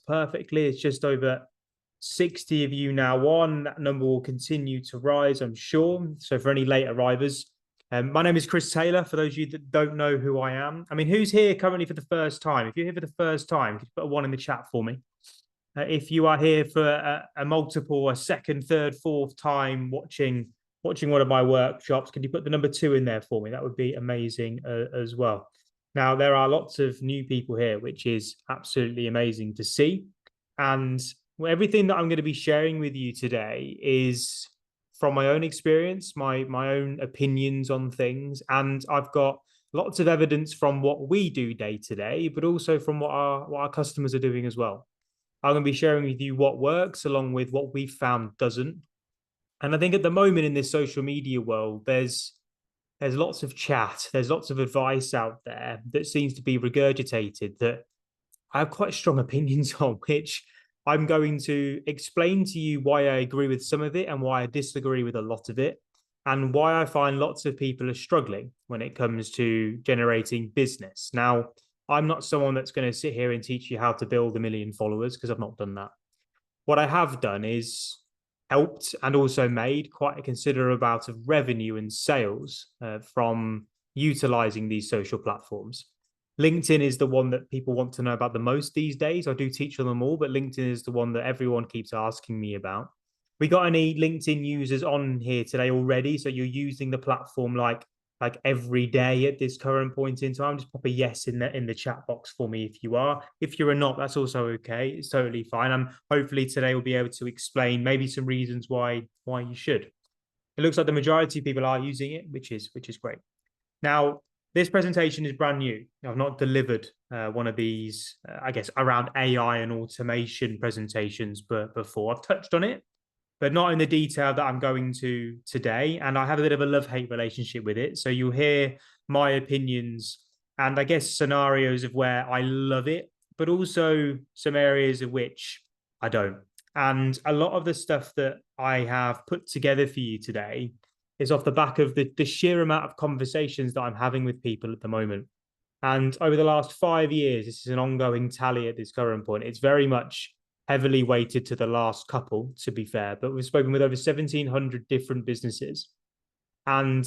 perfectly. It's just over 60 of you now on. That number will continue to rise, I'm sure. So for any late arrivers, my name is Chris Taylor. For those of you that don't know who I am, I mean, who's here currently for the first time? If you're here for the first time, could you put a one in the chat for me? If you are here for a multiple, a second, third, fourth time watching one of my workshops, can you put the number two in there for me? That would be amazing as well. Now, there are lots of new people here, which is absolutely amazing to see. And everything that I'm going to be sharing with you today is from my own experience, my own opinions on things. And I've got lots of evidence from what we do day to day, but also from what our customers are doing as well. I'm going to be sharing with you what works along with what we've found doesn't. And I think at the moment in this social media world, there's lots of chat, there's lots of advice out there that seems to be regurgitated that I have quite strong opinions on, which I'm going to explain to you why I agree with some of it and why I disagree with a lot of it, and why I find lots of people are struggling when it comes to generating business. Now, I'm not someone that's going to sit here and teach you how to build 1 million followers because I've not done that. What I have done is helped and also made quite a considerable amount of revenue and sales from utilizing these social platforms. LinkedIn is the one that people want to know about the most these days. I do teach on them all, but LinkedIn is the one that everyone keeps asking me about. We got any LinkedIn users on here today already? So you're using the platform like every day at this current point in time? Just pop a yes in the chat box for me if you are. If you're not, that's also okay. It's totally fine. And hopefully today we'll be able to explain maybe some reasons why you should. It looks like the majority of people are using it, which is great. Now, this presentation is brand new. I've not delivered one of these, I guess, around AI and automation presentations before. I've touched on it, but not in the detail that I'm going to today. And I have a bit of a love-hate relationship with it. So you'll hear my opinions and I guess scenarios of where I love it, but also some areas of which I don't. And a lot of the stuff that I have put together for you today is off the back of the sheer amount of conversations that I'm having with people at the moment. And over the last 5 years, this is an ongoing tally at this current point. It's very much heavily weighted to the last couple, to be fair, but we've spoken with over 1,700 different businesses. And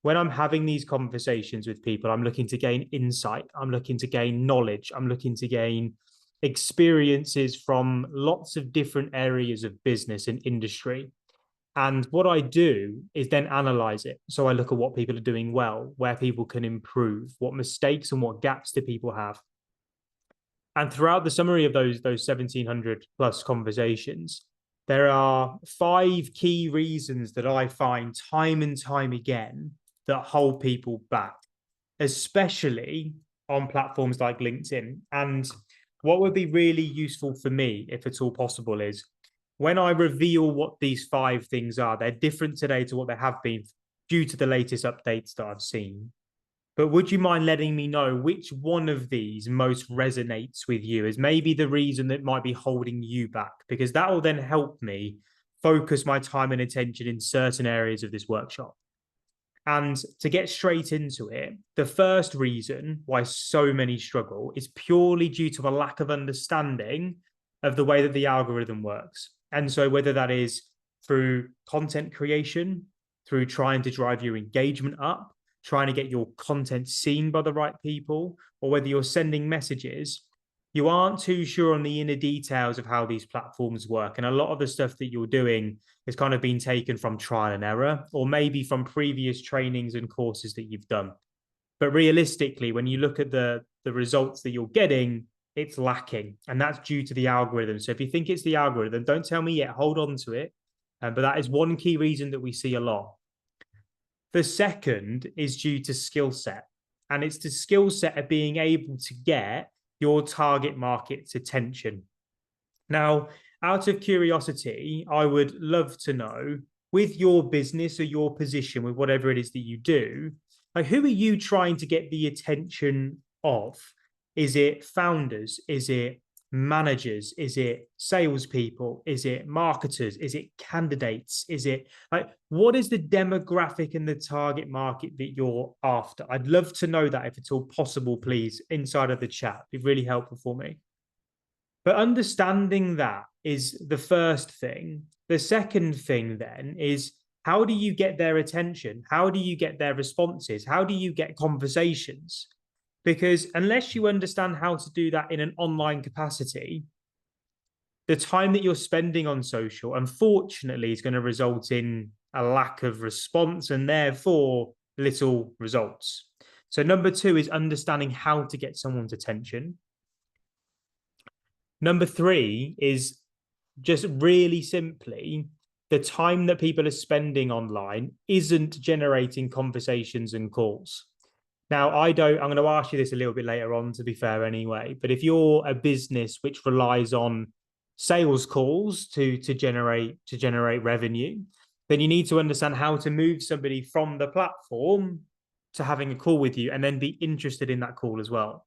when I'm having these conversations with people, I'm looking to gain insight, I'm looking to gain knowledge, I'm looking to gain experiences from lots of different areas of business and industry. And what I do is then analyze it. So I look at what people are doing well, where people can improve, what mistakes and what gaps do people have. And throughout the summary of those 1,700 plus conversations, there are 5 key reasons that I find time and time again that hold people back, especially on platforms like LinkedIn. And what would be really useful for me, if at all possible, is when I reveal what these 5 things are, they're different today to what they have been due to the latest updates that I've seen. But would you mind letting me know which one of these most resonates with you as maybe the reason that might be holding you back? Because that will then help me focus my time and attention in certain areas of this workshop. And to get straight into it, the first reason why so many struggle is purely due to a lack of understanding of the way that the algorithm works. And so whether that is through content creation, through trying to drive your engagement up, trying to get your content seen by the right people, or whether you're sending messages, you aren't too sure on the inner details of how these platforms work. And a lot of the stuff that you're doing has kind of been taken from trial and error, or maybe from previous trainings and courses that you've done. But realistically, when you look at the results that you're getting, it's lacking. And that's due to the algorithm. So if you think it's the algorithm, don't tell me yet, hold on to it. But that is one key reason that we see a lot. The second is due to skill set. And it's the skill set of being able to get your target market's attention. Now, out of curiosity, I would love to know, with your business or your position, with whatever it is that you do, like, who are you trying to get the attention of? Is it founders? Is it managers? Is it salespeople? Is it marketers? Is it candidates? Is it like, what is the demographic and the target market that you're after? I'd love to know that, if it's all possible, please, inside of the chat. It'd be really helpful for me. But understanding that is the first thing. The second thing then is, how do you get their attention? How do you get their responses? How do you get conversations? Because unless you understand how to do that in an online capacity, the time that you're spending on social, unfortunately, is going to result in a lack of response and therefore little results. So, number two is understanding how to get someone's attention. Number three is just really simply, the time that people are spending online isn't generating conversations and calls. Now, I'm going to ask you this a little bit later on, to be fair, anyway. But if you're a business which relies on sales calls to generate revenue, then you need to understand how to move somebody from the platform to having a call with you and then be interested in that call as well.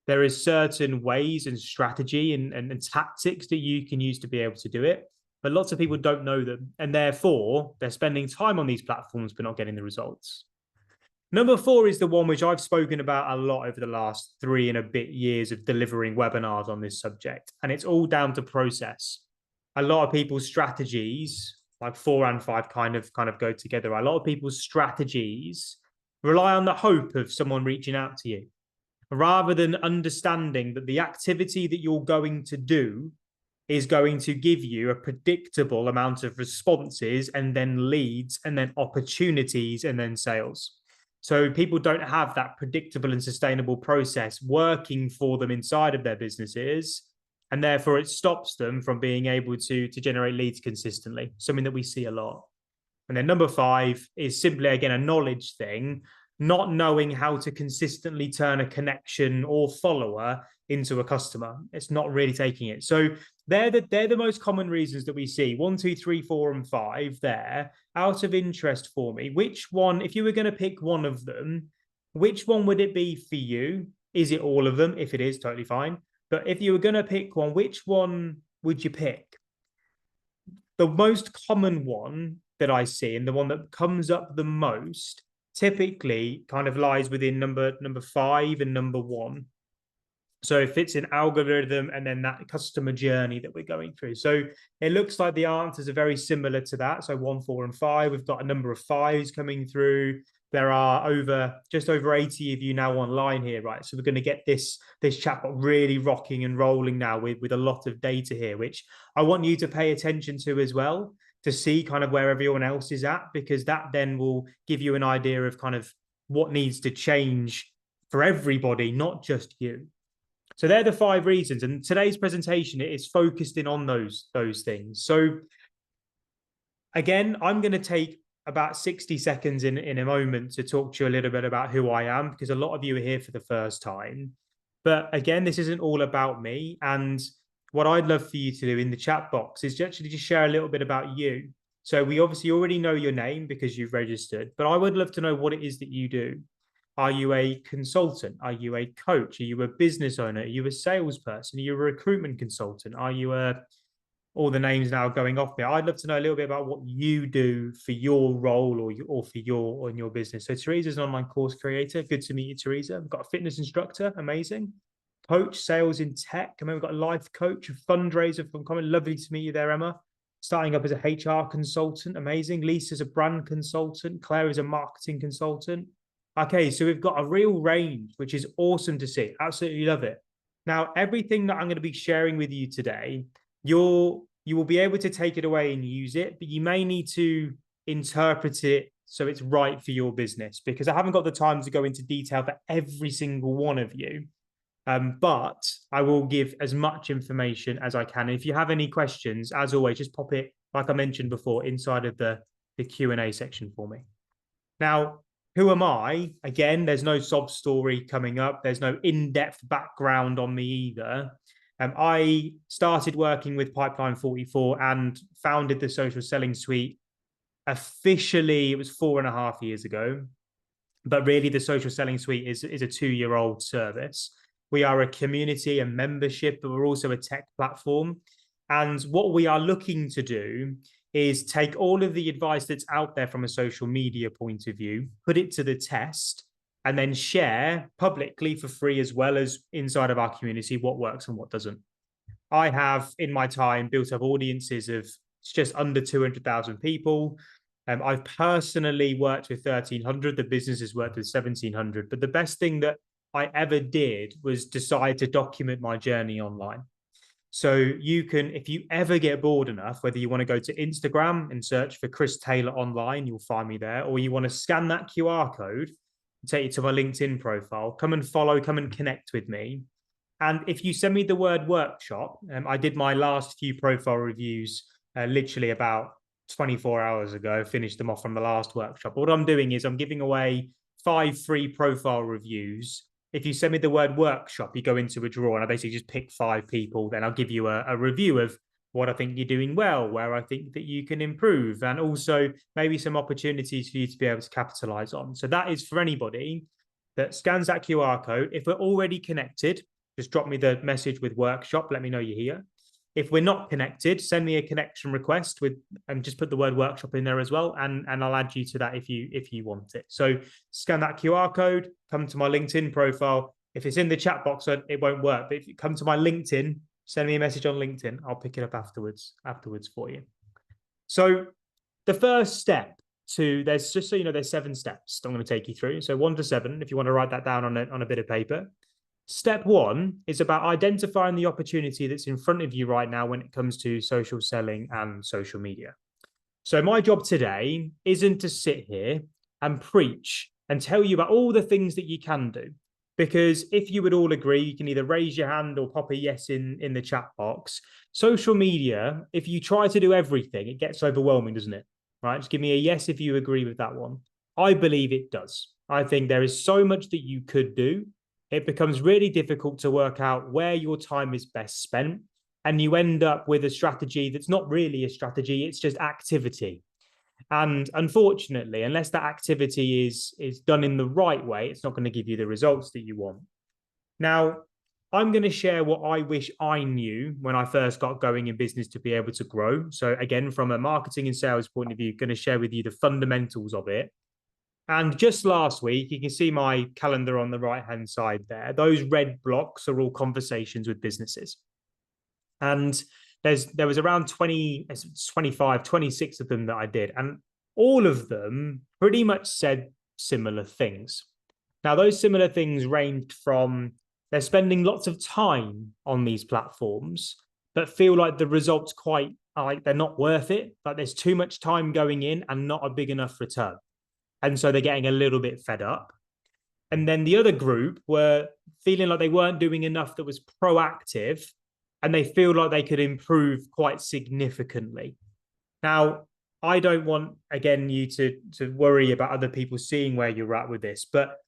There is certain ways and strategy and tactics that you can use to be able to do it, but lots of people don't know them, and therefore they're spending time on these platforms but not getting the results. Number four is the one which I've spoken about a lot over the last 3 and a bit years of delivering webinars on this subject, and it's all down to process. A lot of people's strategies, like 4 and 5, kind of go together. A lot of people's strategies rely on the hope of someone reaching out to you, rather than understanding that the activity that you're going to do is going to give you a predictable amount of responses and then leads and then opportunities and then sales. So people don't have that predictable and sustainable process working for them inside of their businesses, and therefore it stops them from being able to generate leads consistently, something that we see a lot. And then number 5 is simply, again, a knowledge thing, not knowing how to consistently turn a connection or follower into a customer. It's not really taking it. So they're the most common reasons that we see. 1, 2, 3, 4, and 5 there. Out of interest for me, which one, if you were going to pick one of them, which one would it be for you? Is it all of them? If it is, totally fine. But if you were going to pick one, which one would you pick? The most common one that I see, and the one that comes up the most, typically kind of lies within number 5 and number 1. So it fits in algorithm and then that customer journey that we're going through. So it looks like the answers are very similar to that. So 1, 4, and 5. We've got a number of 5s coming through. There are just over 80 of you now online here, right? So we're going to get this chatbot really rocking and rolling now with a lot of data here, which I want you to pay attention to as well, to see kind of where everyone else is at, because that then will give you an idea of kind of what needs to change for everybody, not just you. So they're the 5 reasons, and today's presentation is focused in on those things. So again, I'm going to take about 60 seconds in a moment to talk to you a little bit about who I am, because a lot of you are here for the first time. But again, this isn't all about me. And what I'd love for you to do in the chat box is actually just share a little bit about you. So we obviously already know your name because you've registered, but I would love to know what it is that you do. Are you a consultant? Are you a coach? Are you a business owner? Are you a salesperson? Are you a recruitment consultant? Are you all the names now going off there? I'd love to know a little bit about what you do for your role or for your business. So Teresa's an online course creator. Good to meet you, Teresa. We've got a fitness instructor. Amazing. Coach, sales in tech. I mean, we've got a life coach, a fundraiser from Common. Lovely to meet you there, Emma. Starting up as a HR consultant. Amazing. Lisa's a brand consultant. Claire is a marketing consultant. Okay, so we've got a real range, which is awesome to see. Absolutely love it. Now, everything that I'm going to be sharing with you today, you will be able to take it away and use it, but you may need to interpret it so it's right for your business, because I haven't got the time to go into detail for every single one of you. But I will give as much information as I can. And if you have any questions, as always, just pop it, like I mentioned before, inside of the Q&A section for me. Now, who am I? Again, there's no sob story coming up. There's no in-depth background on me either. I started working with Pipeline 44 and founded the Social Selling Suite officially, it was 4.5 years ago. But really, the Social Selling Suite is a 2-year-old service. We are a community, a membership, but we're also a tech platform. And what we are looking to do is take all of the advice that's out there from a social media point of view, put it to the test, and then share publicly for free, as well as inside of our community, what works and what doesn't. I have in my time built up audiences of just under 200,000 people. I've personally worked with 1,300. The business has worked with 1,700. But the best thing that I ever did was decide to document my journey online. So you can, if you ever get bored enough, whether you want to go to Instagram and search for Chris Taylor online, you'll find me there, or you want to scan that QR code and take you to my LinkedIn profile, come and follow, come and connect with me. And if you send me the word workshop, I did my last few profile reviews literally about 24 hours ago, finished them off from the last workshop. What I'm doing is I'm giving away 5 free profile reviews. If you send me the word workshop, you go into a draw and I basically just pick 5 people. Then I'll give you a review of what I think you're doing well, where I think that you can improve, and also maybe some opportunities for you to be able to capitalize on. So that is for anybody that scans that QR code. If we're already connected, just drop me the message with workshop. Let me know you're here. If we're not connected, send me a connection request with, and just put the word workshop in there as well, and I'll add you to that if you want it. So scan that QR code, come to my LinkedIn profile. If it's in the chat box, it won't work. But if you come to my LinkedIn, send me a message on LinkedIn. I'll pick it up afterwards for you. So the first step there's just so you know, there's 7 steps I'm going to take you through. So 1 to 7, if you want to write that down on a bit of paper. Step 1 is about identifying the opportunity that's in front of you right now when it comes to social selling and social media. So my job today isn't to sit here and preach and tell you about all the things that you can do. Because if you would all agree, you can either raise your hand or pop a yes in the chat box. Social media, if you try to do everything, it gets overwhelming, doesn't it? Right? Just give me a yes if you agree with that one. I believe it does. I think there is so much that you could do. It becomes really difficult to work out where your time is best spent. And you end up with a strategy that's not really a strategy, it's just activity. And unfortunately, unless that activity is done in the right way, it's not going to give you the results that you want. Now, I'm going to share what I wish I knew when I first got going in business to be able to grow. So again, from a marketing and sales point of view, going to share with you the fundamentals of it. And just last week, you can see my calendar on the right-hand side there. Those red blocks are all conversations with businesses. And there was around 20, 25, 26 of them that I did. And all of them pretty much said similar things. Now, those similar things ranged from they're spending lots of time on these platforms, but feel like the results like they're not worth it. Like there's too much time going in and not a big enough return. And so they're getting a little bit fed up. And then the other group were feeling like they weren't doing enough that was proactive, and they feel like they could improve quite significantly. Now, I don't want, again, you to worry about other people seeing where you're at with this, but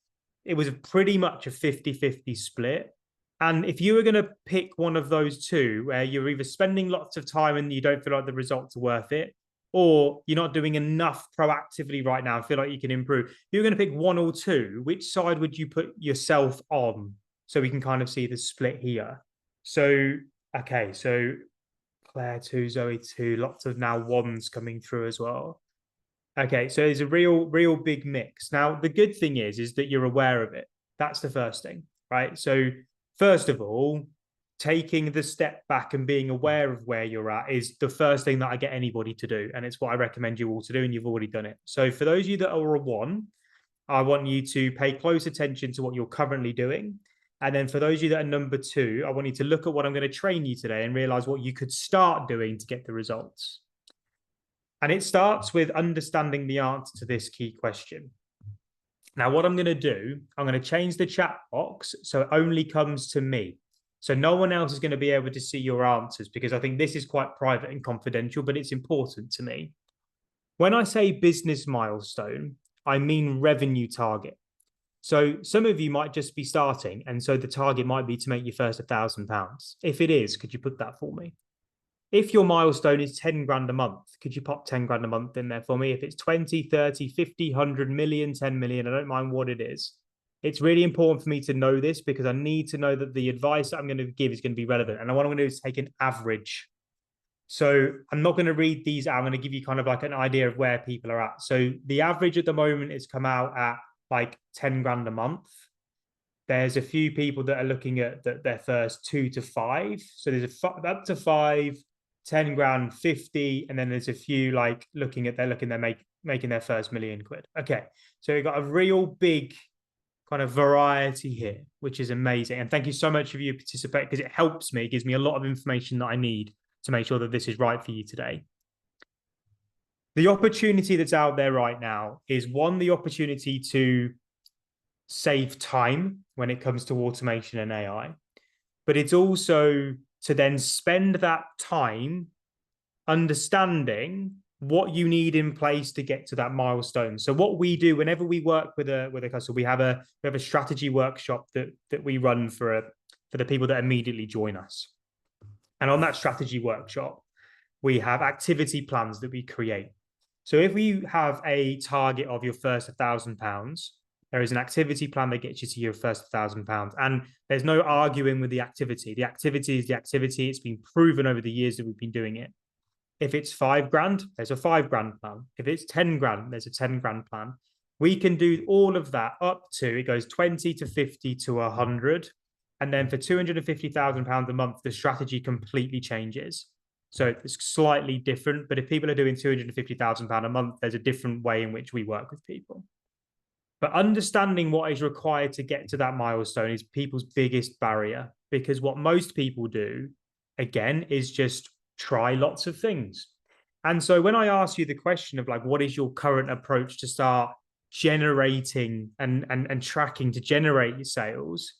it was pretty much a 50-50 split. And if you were going to pick one of those two, where you're either spending lots of time and you don't feel like the results are worth it, or you're not doing enough proactively right now and feel like you can improve, you're going to pick 1 or 2. Which side would you put yourself on? So we can kind of see the split here. So, okay, so Claire 2, Zoe 2, lots of now 1s coming through as well. Okay, so there's a real big mix. Now, the good thing is that you're aware of it. That's the first thing, right? So first of all, taking the step back and being aware of where you're at is the first thing that I get anybody to do. And it's what I recommend you all to do, and you've already done it. So for those of you that are a 1, I want you to pay close attention to what you're currently doing. And then for those of you that are number 2, I want you to look at what I'm going to train you today and realize what you could start doing to get the results. And it starts with understanding the answer to this key question. Now, what I'm going to do, I'm going to change the chat box so it only comes to me. So no one else is going to be able to see your answers, because I think this is quite private and confidential, but it's important to me. When I say business milestone, I mean revenue target. So some of you might just be starting, and so the target might be to make your first £1,000. If it is, could you put that for me? If your milestone is 10 grand a month, could you pop 10 grand a month in there for me? If it's 20, 30, 50, 100 million, 10 million, I don't mind what it is. It's really important for me to know this, because I need to know that the advice that I'm going to give is going to be relevant. And what I'm going to do is take an average. So I'm not going to read these out. I'm going to give you kind of like an idea of where people are at. So the average at the moment has come out at like 10 grand a month. There's a few people that are looking at their first 2 to 5. So there's up to 5, 10 grand, 50, and then there's a few like they're making their first £1,000,000. Okay, so we've got a real big kind of variety here, which is amazing. And thank you so much for you participating, because it helps me, it gives me a lot of information that I need to make sure that this is right for you today. The opportunity that's out there right now is, one, the opportunity to save time when it comes to automation and AI, but it's also to then spend that time understanding what you need in place to get to that milestone. So what we do whenever we work with a customer, we have a strategy workshop that we run for the people that immediately join us. And on that strategy workshop, we have activity plans that we create. So if we have a target of your first £1,000, there is an activity plan that gets you to your first £1,000. And there's no arguing with the activity. The activity is the activity. It's been proven over the years that we've been doing it. If it's 5 grand, there's a 5 grand plan. If it's 10 grand, there's a 10 grand plan. We can do all of that up to, it goes 20 to 50 to 100. And then for £250,000 a month, the strategy completely changes. So it's slightly different, but if people are doing £250,000 a month, there's a different way in which we work with people. But understanding what is required to get to that milestone is people's biggest barrier, because what most people do, again, is just try lots of things. And so when I ask you the question of like, what is your current approach to start generating and tracking to generate your sales?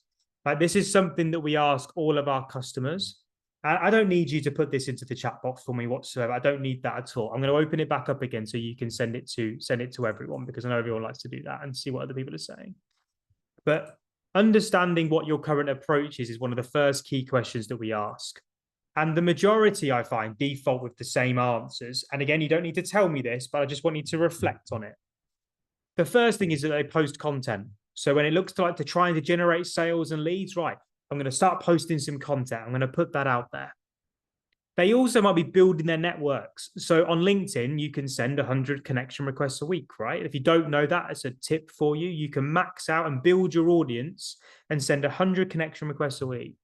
Like, this is something that we ask all of our customers. I don't need you to put this into the chat box for me whatsoever. I don't need that at all. I'm going to open it back up again so you can send it to everyone, because I know everyone likes to do that and see what other people are saying. But understanding what your current approach is one of the first key questions that we ask. And the majority, I find, default with the same answers. And again, you don't need to tell me this, but I just want you to reflect on it. The first thing is that they post content. So when it looks like they're trying to generate sales and leads, right, I'm going to start posting some content. I'm going to put that out there. They also might be building their networks. So on LinkedIn, you can send 100 connection requests a week, right? If you don't know that, it's a tip for you. You can max out and build your audience and send 100 connection requests a week.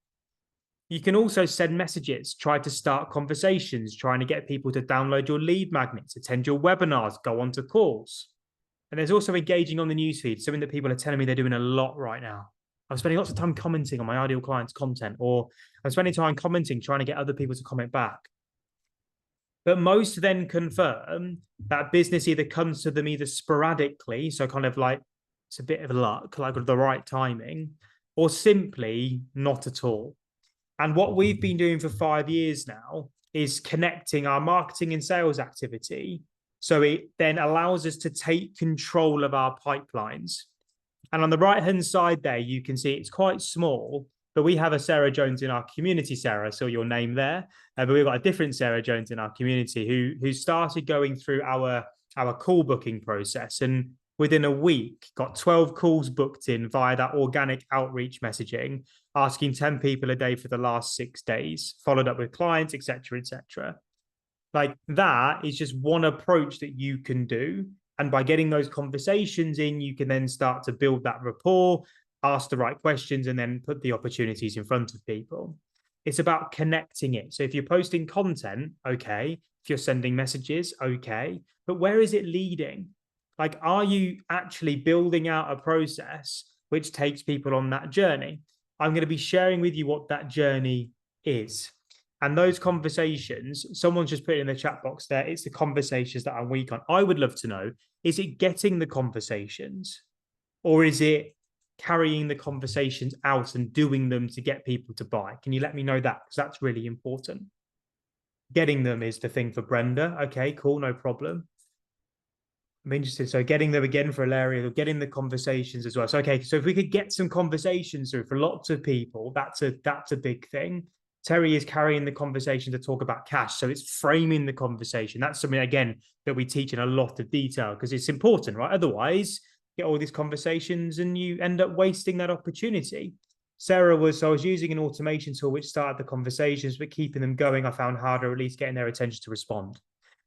You can also send messages, try to start conversations, trying to get people to download your lead magnets, attend your webinars, go on to calls. And there's also engaging on the newsfeed, something that people are telling me they're doing a lot right now. I'm spending lots of time commenting on my ideal clients' content, or I'm spending time commenting, trying to get other people to comment back. But most then confirm that business either comes to them either sporadically, so kind of like it's a bit of luck, like the right timing, or simply not at all. And what we've been doing for 5 years now is connecting our marketing and sales activity, so it then allows us to take control of our pipelines. And on the right-hand side there, you can see it's quite small, but we have a Sarah Jones in our community, Sarah, so your name there. But we've got a different Sarah Jones in our community who started going through our call booking process, and within a week got 12 calls booked in via that organic outreach messaging, asking 10 people a day for the last 6 days, followed up with clients, etc., etc. Like, that is just one approach that you can do. And by getting those conversations in, you can then start to build that rapport, ask the right questions, and then put the opportunities in front of people. It's about connecting it. So if you're posting content, okay. If you're sending messages, okay. But where is it leading? Like, are you actually building out a process which takes people on that journey? I'm going to be sharing with you what that journey is. And those conversations, someone's just put it in the chat box there, it's the conversations that I'm weak on. I would love to know, is it getting the conversations, or is it carrying the conversations out and doing them to get people to buy? Can you let me know that? Because that's really important. Getting them is the thing for Brenda. Okay, cool, no problem. I'm interested. So getting them again for Ilaria, getting the conversations as well. So, okay, so if we could get some conversations through for lots of people, that's a big thing. Terry is carrying the conversation to talk about cash. So it's framing the conversation. That's something, again, that we teach in a lot of detail, because it's important, right? Otherwise, you get all these conversations and you end up wasting that opportunity. Sarah was using an automation tool which started the conversations, but keeping them going, I found harder, at least getting their attention to respond.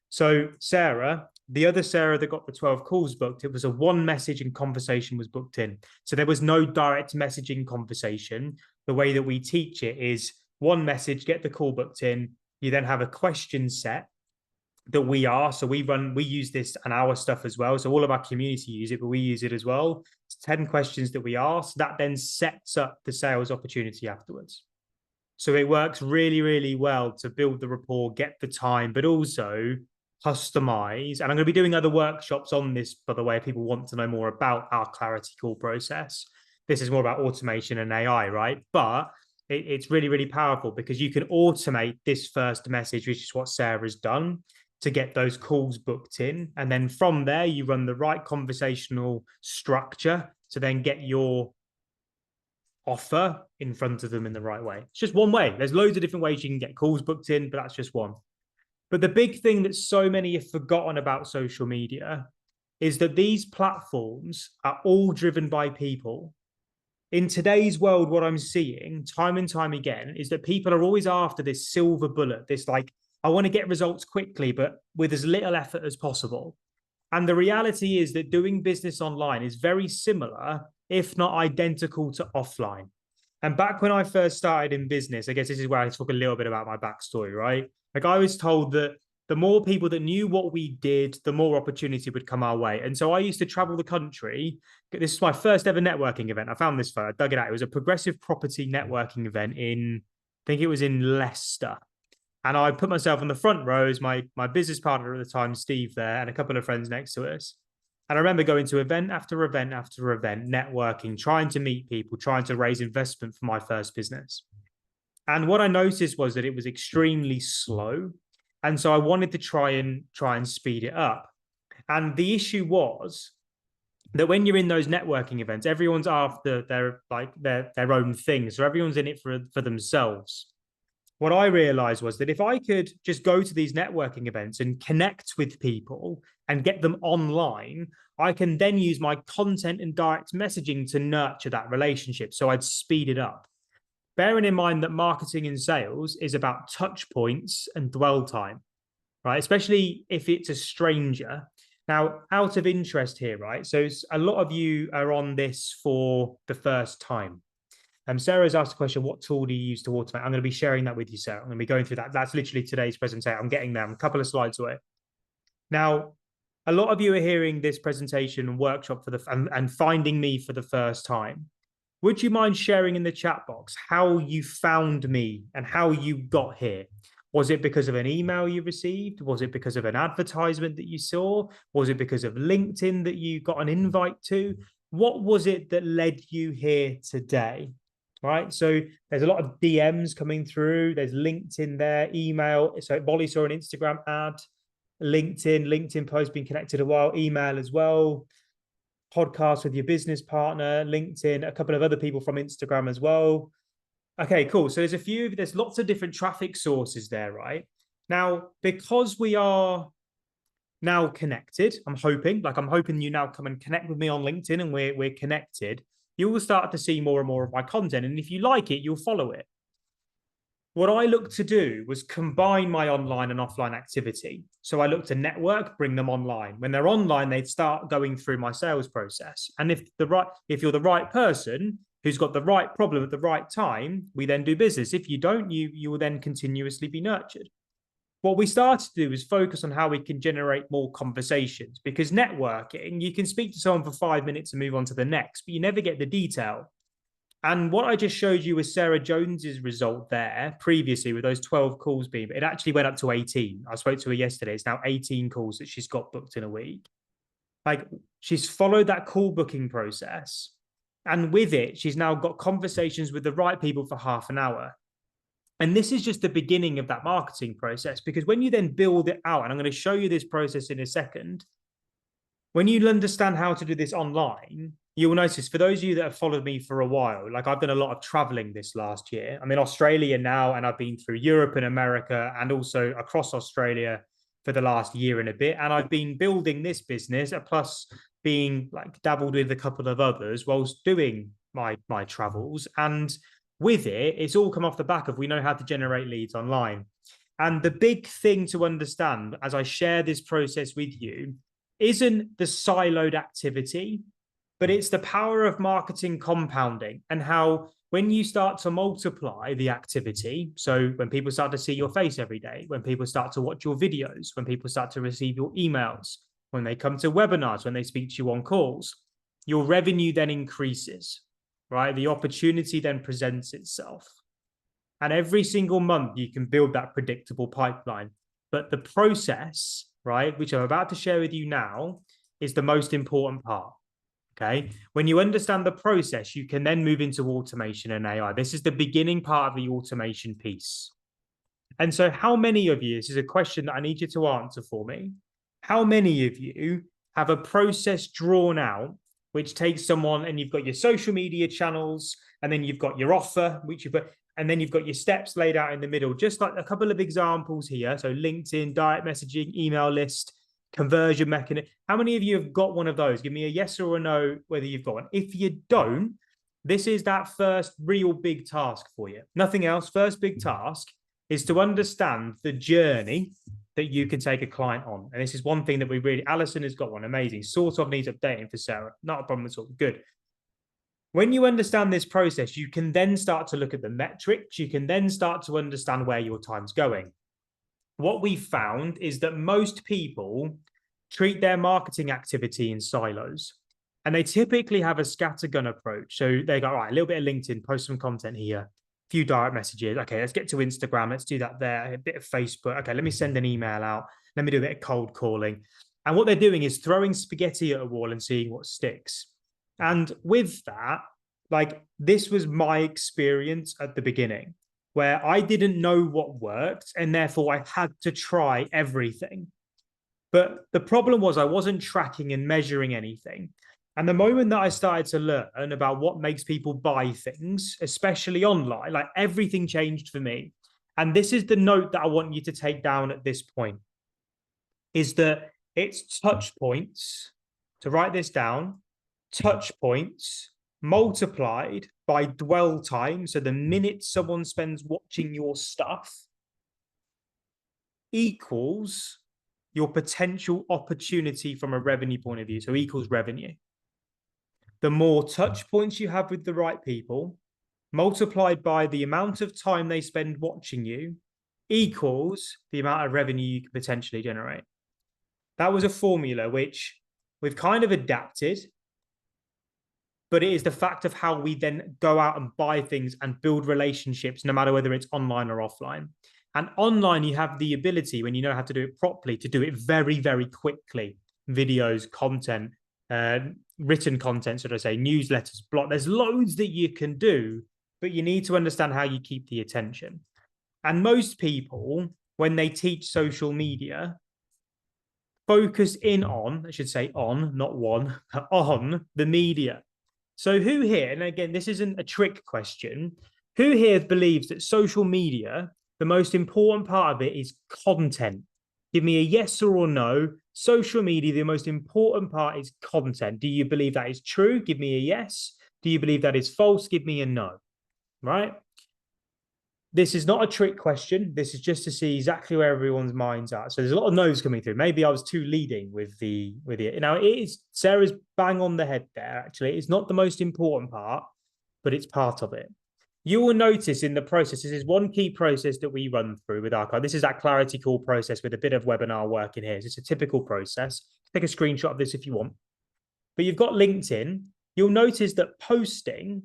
So Sarah, The other Sarah that got the 12 calls booked, it was a one message and conversation was booked in. So there was no direct messaging conversation. The way that we teach it is one message, get the call booked in. You then have a question set that we are. So we use this and our stuff as well. So all of our community use it, but we use it as well. It's 10 questions that we ask. That then sets up the sales opportunity afterwards. So it works really, really well to build the rapport, get the time, but also customize. And I'm going to be doing other workshops on this, by the way, if people want to know more about our clarity call process. This is more about automation and AI, right? But it's really, really powerful because you can automate this first message, which is what Sarah's done, to get those calls booked in. And then from there, you run the right conversational structure to then get your offer in front of them in the right way. It's just one way. There's loads of different ways you can get calls booked in, but that's just one. But the big thing that so many have forgotten about social media is that these platforms are all driven by people. In today's world, what I'm seeing time and time again is that people are always after this silver bullet, this like, I want to get results quickly, but with as little effort as possible. And the reality is that doing business online is very similar, if not identical, to offline. And back when I first started in business, I guess this is where I talk a little bit about my backstory, right? Like I was told that the more people that knew what we did, the more opportunity would come our way. And so I used to travel the country. This is my first ever networking event. I found this photo, I dug it out. It was a progressive property networking event I think it was in Leicester. And I put myself on the front row as my business partner at the time, Steve, there, and a couple of friends next to us. And I remember going to event after event after event, networking, trying to meet people, trying to raise investment for my first business. And what I noticed was that it was extremely slow. And so I wanted to try and speed it up. And the issue was that when you're in those networking events, everyone's after their own thing. So everyone's in it for themselves. What I realized was that if I could just go to these networking events and connect with people and get them online, I can then use my content and direct messaging to nurture that relationship. So I'd speed it up. Bearing in mind that marketing and sales is about touch points and dwell time, right? Especially if it's a stranger. Now, out of interest here, right? So a lot of you are on this for the first time. Sarah's asked a question, what tool do you use to automate? I'm going to be sharing that with you, Sarah. I'm going to be going through that. That's literally today's presentation. I'm getting there. I'm a couple of slides away. Now, a lot of you are hearing this presentation and workshop and finding me for the first time. Would you mind sharing in the chat box how you found me and how you got here? Was it because of an email you received? Was it because of an advertisement that you saw? Was it because of LinkedIn that you got an invite to? What was it that led you here today? Right. So there's a lot of DMs coming through. There's LinkedIn there, email. So Molly saw an Instagram ad, LinkedIn post, been connected a while, email as well, podcast with your business partner, LinkedIn, a couple of other people from Instagram as well. Okay, cool. So there's lots of different traffic sources there, right? Now, because we are now connected, I'm hoping you now come and connect with me on LinkedIn and we're connected. You will start to see more and more of my content. And if you like it, you'll follow it. What I looked to do was combine my online and offline activity. So I looked to network, bring them online. When they're online, they'd start going through my sales process. And if you're the right person who's got the right problem at the right time, we then do business. If you don't, you will then continuously be nurtured. What we started to do is focus on how we can generate more conversations, because networking, you can speak to someone for 5 minutes and move on to the next, but you never get the detail. And what I just showed you was Sarah Jones's result there previously with those 12 calls being, it actually went up to 18. I spoke to her yesterday. It's now 18 calls that she's got booked in a week. Like, she's followed that call booking process. And with it, she's now got conversations with the right people for half an hour. And this is just the beginning of that marketing process, because when you then build it out, and I'm going to show you this process in a second, when you understand how to do this online, you will notice, for those of you that have followed me for a while, like I've done a lot of traveling this last year. I'm in Australia now, and I've been through Europe and America and also across Australia for the last year and a bit. And I've been building this business, plus being like dabbled with a couple of others whilst doing my travels. And with it, it's all come off the back of, we know how to generate leads online. And the big thing to understand as I share this process with you isn't the siloed activity, but it's the power of marketing compounding and how when you start to multiply the activity, so when people start to see your face every day, when people start to watch your videos, when people start to receive your emails, when they come to webinars, when they speak to you on calls, your revenue then increases, right? The opportunity then presents itself. And every single month, you can build that predictable pipeline. But the process, right, which I'm about to share with you now, is the most important part. Okay. When you understand the process, you can then move into automation and AI. This is the beginning part of the automation piece. And so, how many of you, this is a question that I need you to answer for me. How many of you have a process drawn out, which takes someone and you've got your social media channels, and then you've got your offer, which you put, and then you've got your steps laid out in the middle, just like a couple of examples here. So, LinkedIn, direct messaging, email list, conversion mechanism. How many of you have got one of those? Give me a yes or a no whether you've got one. If you don't, this is that first real big task for you. Nothing else. First big task is to understand the journey that you can take a client on. And this is one thing that we really, Alison has got one, amazing. Sort of needs updating for Sarah. Not a problem at all. Good. When you understand this process, you can then start to look at the metrics. You can then start to understand where your time's going. What we found is that most people treat their marketing activity in silos, and they typically have a scattergun approach. So they go, all right, a little bit of LinkedIn, post some content here, a few direct messages. Okay, let's get to Instagram. Let's do that there. A bit of Facebook. Okay, let me send an email out. Let me do a bit of cold calling. And what they're doing is throwing spaghetti at a wall and seeing what sticks. And with that, like this was my experience at the beginning, where I didn't know what worked, and therefore I had to try everything. But the problem was I wasn't tracking and measuring anything. And the moment that I started to learn about what makes people buy things, especially online, like everything changed for me. And this is the note that I want you to take down at this point, is that it's touch points, to write this down, touch points multiplied by dwell time, so the minute someone spends watching your stuff, equals your potential opportunity from a revenue point of view, so equals revenue. The more touch points you have with the right people, multiplied by the amount of time they spend watching you, equals the amount of revenue you can potentially generate. That was a formula which we've kind of adapted, but it is the fact of how we then go out and buy things and build relationships, no matter whether it's online or offline. And online, you have the ability, when you know how to do it properly, to do it very, very quickly. Videos, content, written content, should I say, newsletters, blog. There's loads that you can do, but you need to understand how you keep the attention. And most people, when they teach social media, focus in on, I should say on, not one, but on the media. So who here, and again, this isn't a trick question, who here believes that social media, the most important part of it is content? Give me a yes or a no. Social media, the most important part is content. Do you believe that is true? Give me a yes. Do you believe that is false? Give me a no, right? This is not a trick question. This is just to see exactly where everyone's minds are. So there's a lot of no's coming through. Maybe I was too leading with it. Now, it is, Sarah's bang on the head there, actually. It's not the most important part, but it's part of it. You will notice in the process, this is one key process that we run through with Archive. This is that clarity call process with a bit of webinar work in here. So it's a typical process. Take a screenshot of this if you want. But you've got LinkedIn. You'll notice that posting,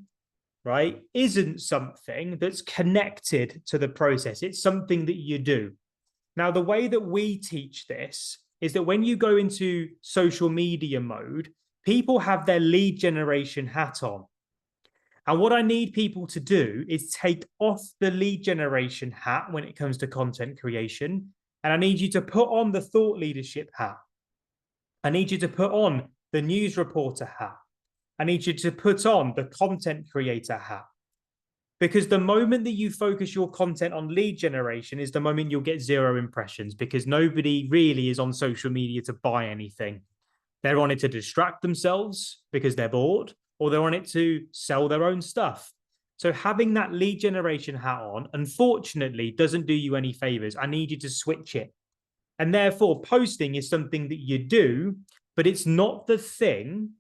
right, isn't something that's connected to the process. It's something that you do. Now, the way that we teach this is that when you go into social media mode, people have their lead generation hat on. And what I need people to do is take off the lead generation hat when it comes to content creation. And I need you to put on the thought leadership hat. I need you to put on the news reporter hat. I need you to put on the content creator hat. Because the moment that you focus your content on lead generation is the moment you'll get 0 impressions, because nobody really is on social media to buy anything. They're on it to distract themselves because they're bored, or they're on it to sell their own stuff. So having that lead generation hat on, unfortunately, doesn't do you any favors. I need you to switch it. And therefore, posting is something that you do, but it's not the thing,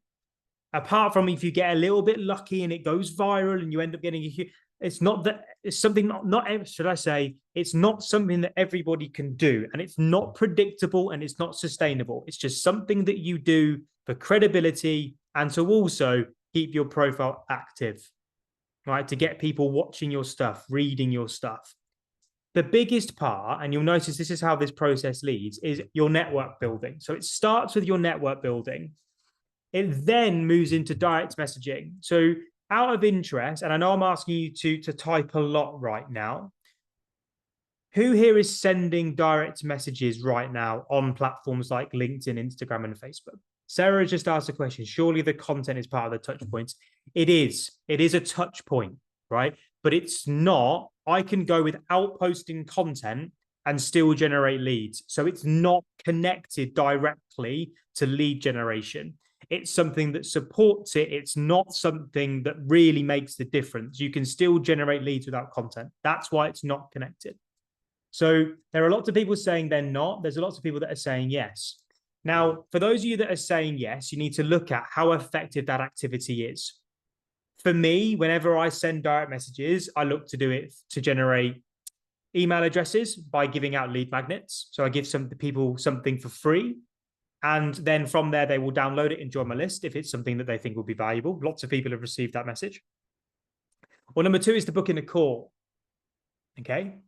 apart from if you get a little bit lucky and it goes viral and you end up getting a huge, it's not that, it's something not should I say, it's not something that everybody can do, and it's not predictable and it's not sustainable. It's just something that you do for credibility and to also keep your profile active, right? To get people watching your stuff, reading your stuff. The biggest part, and you'll notice this is how this process leads, is your network building. So it starts with your network building. It then moves into direct messaging. So out of interest, and I know I'm asking you to type a lot right now, who here is sending direct messages right now on platforms like LinkedIn, Instagram, and Facebook? Sarah just asked a question. Surely the content is part of the touch points. It is. It is a touch point, right? But it's not. I can go without posting content and still generate leads. So it's not connected directly to lead generation. It's something that supports it. It's not something that really makes the difference. You can still generate leads without content. That's why it's not connected. So there are lots of people saying they're not. There's lots of people that are saying yes. Now, for those of you that are saying yes, you need to look at how effective that activity is. For me, whenever I send direct messages, I look to do it to generate email addresses by giving out lead magnets. So I give some people something for free. And then from there, they will download it and join my list if it's something that they think will be valuable. Lots of people have received that message. Well, number two is to book in a call. Okay.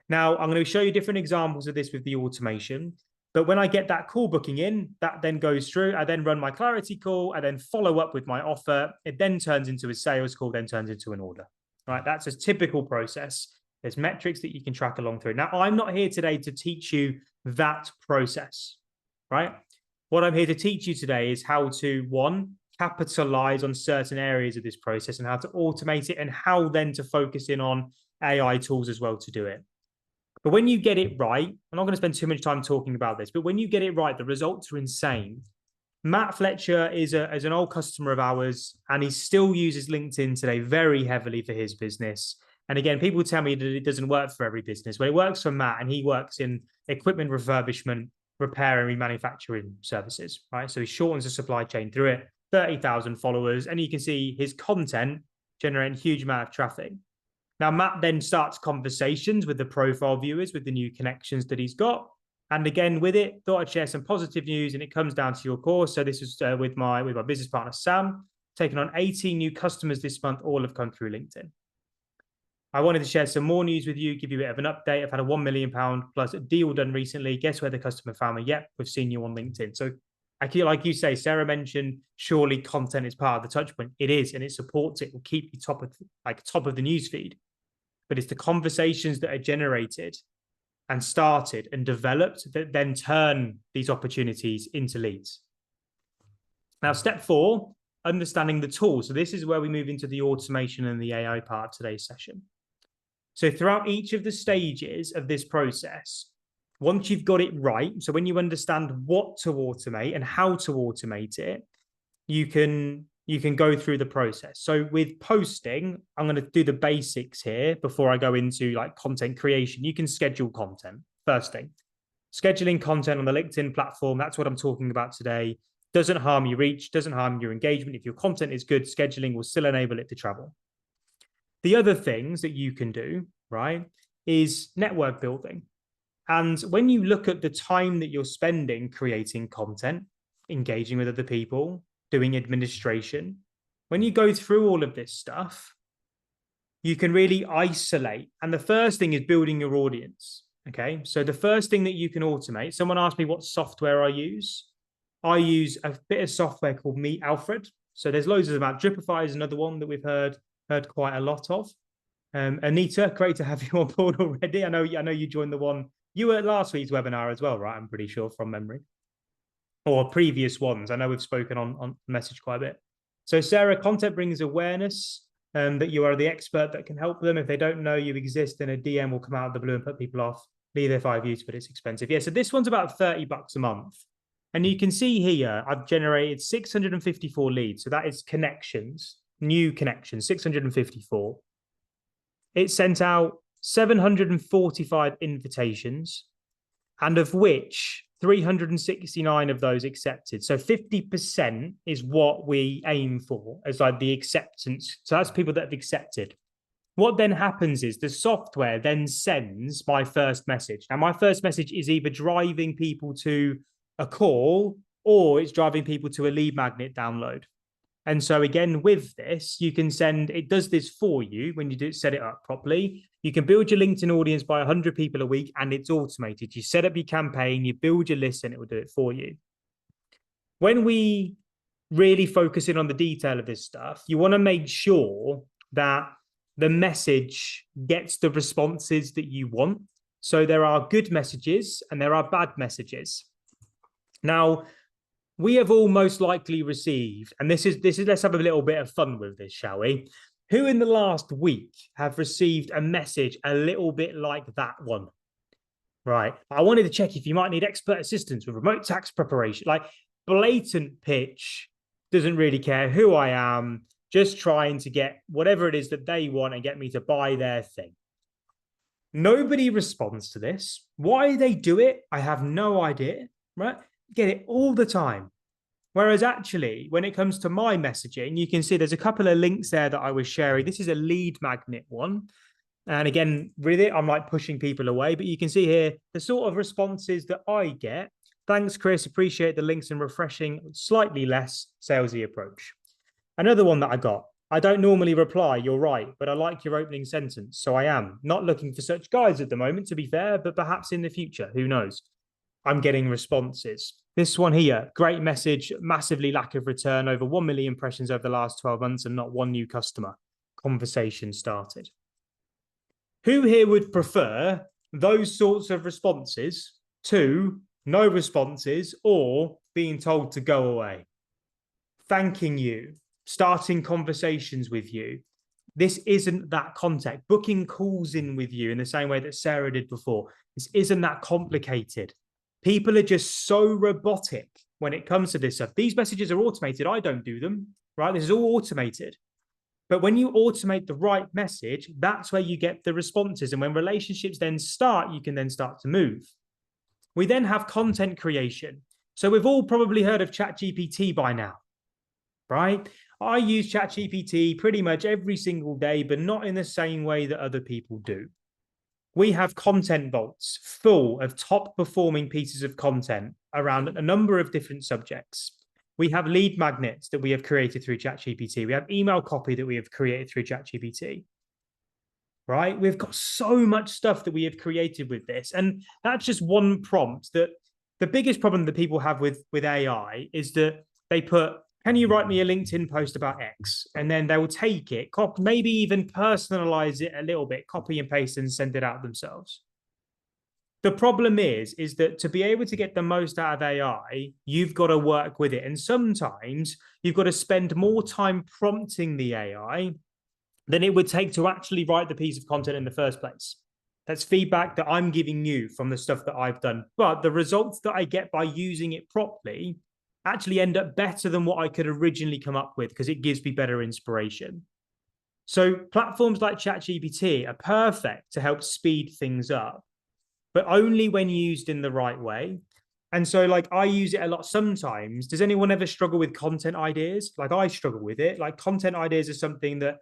Now, I'm going to show you different examples of this with the automation. But when I get that call booking in, that then goes through. I then run my clarity call. I then follow up with my offer. It then turns into a sales call, then turns into an order. Right? That's a typical process. There's metrics that you can track along through. Now, I'm not here today to teach you that process, right? What I'm here to teach you today is how to, one, capitalize on certain areas of this process and how to automate it, and how then to focus in on AI tools as well to do it. But when you get it right, I'm not going to spend too much time talking about this, but when you get it right, the results are insane. Matt Fletcher is an old customer of ours, and he still uses LinkedIn today very heavily for his business. And again, people tell me that it doesn't work for every business. Well, it works for Matt, and he works in equipment refurbishment, repair, and remanufacturing services, right? So he shortens the supply chain through it, 30,000 followers, and you can see his content generating a huge amount of traffic. Now, Matt then starts conversations with the profile viewers with the new connections that he's got. And again, with it, thought I'd share some positive news, and it comes down to your course. So this is with my business partner, Sam, taking on 18 new customers this month, all have come through LinkedIn. I wanted to share some more news with you, give you a bit of an update. I've had a £1 million plus deal done recently. Guess where the customer found me? Yep, we've seen you on LinkedIn. So like you say, Sarah mentioned, surely content is part of the touch point. It is, and it supports it. Will keep you top of the news feed. But it's the conversations that are generated and started and developed that then turn these opportunities into leads. Now, step 4, understanding the tool. So this is where we move into the automation and the AI part of today's session. So throughout each of the stages of this process, once you've got it right, so when you understand what to automate and how to automate it, you can go through the process. So with posting, I'm going to do the basics here before I go into like content creation. You can schedule content. First thing, scheduling content on the LinkedIn platform. That's what I'm talking about today. Doesn't harm your reach, doesn't harm your engagement. If your content is good, scheduling will still enable it to travel. The other things that you can do, right, is network building. And when you look at the time that you're spending creating content, engaging with other people, doing administration, when you go through all of this stuff, you can really isolate. And the first thing is building your audience. Okay. So the first thing that you can automate, someone asked me what software I use. I use a bit of software called Meet Alfred. So there's loads of them out. Dripify is another one that we've heard quite a lot of. Anita, great to have you on board already. I know you joined the one. You were at last week's webinar as well, right? I'm pretty sure from memory. Or previous ones. I know we've spoken on message quite a bit. So Sarah, content brings awareness that you are the expert that can help them. If they don't know you exist, then a DM will come out of the blue and put people off. Leave their 5 views, but it's expensive. Yeah, so this one's about $30 a month. And you can see here, I've generated 654 leads. So that is connections, new connections, 654. it sent out 745 invitations, and of which 369 of those accepted. So 50% is what we aim for as like the acceptance. So that's people that have accepted. What then happens is the software then sends my first message. Now, my first message is either driving people to a call or it's driving people to a lead magnet download. And so again, with this, you can send, it does this for you when you do set it up properly. You can build your LinkedIn audience by 100 people a week and it's automated. You set up your campaign, you build your list and it will do it for you. When we really focus in on the detail of this stuff, you want to make sure that the message gets the responses that you want. So there are good messages and there are bad messages. Now, we have all most likely received, and this is let's have a little bit of fun with this, shall we? Who in the last week have received a message a little bit like that one? Right. I wanted to check if you might need expert assistance with remote tax preparation. Like blatant pitch, doesn't really care who I am, just trying to get whatever it is that they want and get me to buy their thing. Nobody responds to this. Why they do it, I have no idea, right? Get it all the time. Whereas actually, when it comes to my messaging, you can see there's a couple of links there that I was sharing. This is a lead magnet one. And again, with it, I'm like pushing people away. But you can see here the sort of responses that I get. Thanks, Chris. Appreciate the links and refreshing, slightly less salesy approach. Another one that I got. I don't normally reply, you're right, but I like your opening sentence. So I am not looking for such guys at the moment, to be fair, but perhaps in the future, who knows? I'm getting responses. This one here, great message, massively lack of return, over 1 million impressions over the last 12 months and not one new customer. Conversation started. Who here would prefer those sorts of responses to no responses or being told to go away? Thanking you, starting conversations with you. This isn't that contact. Booking calls in with you in the same way that Sarah did before. This isn't that complicated. People are just so robotic when it comes to this stuff. These messages are automated. I don't do them, right? This is all automated. But when you automate the right message, that's where you get the responses. And when relationships then start, you can then start to move. We then have content creation. So we've all probably heard of ChatGPT by now, right? I use ChatGPT pretty much every single day, but not in the same way that other people do. We have content vaults full of top performing pieces of content around a number of different subjects. We have lead magnets that we have created through ChatGPT. We have email copy that we have created through ChatGPT, right? We've got so much stuff that we have created with this. And that's just one prompt. That the biggest problem that people have with AI is that they put, can you write me a LinkedIn post about X? And then they will take it, maybe even personalize it a little bit, copy and paste and send it out themselves. The problem is that to be able to get the most out of AI, you've got to work with it. And sometimes you've got to spend more time prompting the AI than it would take to actually write the piece of content in the first place. That's feedback that I'm giving you from the stuff that I've done. But the results that I get by using it properly actually end up better than what I could originally come up with because it gives me better inspiration. So platforms like ChatGPT are perfect to help speed things up, but only when used in the right way. And so like I use it a lot sometimes. Does anyone ever struggle with content ideas? Like I struggle with it. Like content ideas are something that,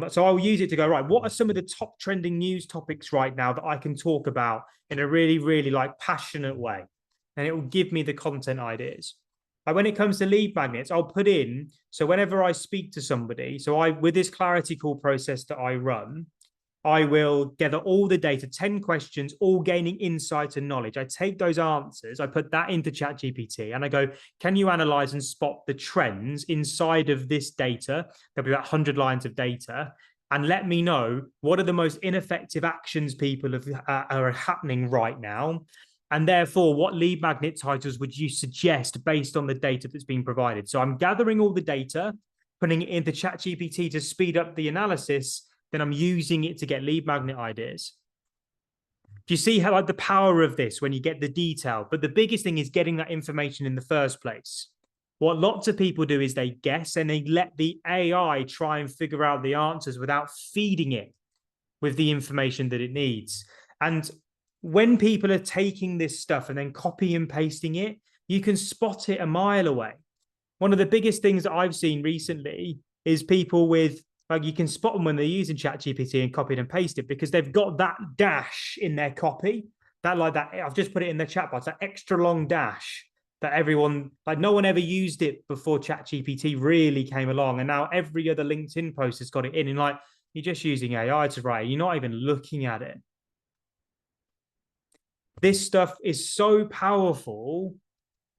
so I'll use it to go, right, what are some of the top trending news topics right now that I can talk about in a really, really like passionate way? And it will give me the content ideas. Like when it comes to lead magnets, I'll put in, so whenever I speak to somebody, so with this clarity call process that I run, I will gather all the data, 10 questions, all gaining insight and knowledge. I take those answers, I put that into ChatGPT and I go, can you analyze and spot the trends inside of this data? There'll be about 100 lines of data. And let me know what are the most ineffective actions people are happening right now. And therefore, what lead magnet titles would you suggest based on the data that's been provided? So I'm gathering all the data, putting it into ChatGPT to speed up the analysis, then I'm using it to get lead magnet ideas. Do you see how like the power of this when you get the detail? But the biggest thing is getting that information in the first place. What lots of people do is they guess and they let the AI try and figure out the answers without feeding it with the information that it needs. And when people are taking this stuff and then copy and pasting it, you can spot it a mile away. One of the biggest things that I've seen recently is people with, like, you can spot them when they're using ChatGPT and copy and paste it because they've got that dash in their copy. That, like that, I've just put it in the chat box, that extra long dash that everyone, like, no one ever used it before ChatGPT really came along. And now every other LinkedIn post has got it in. And like, you're just using AI to write, you're not even looking at it. This stuff is so powerful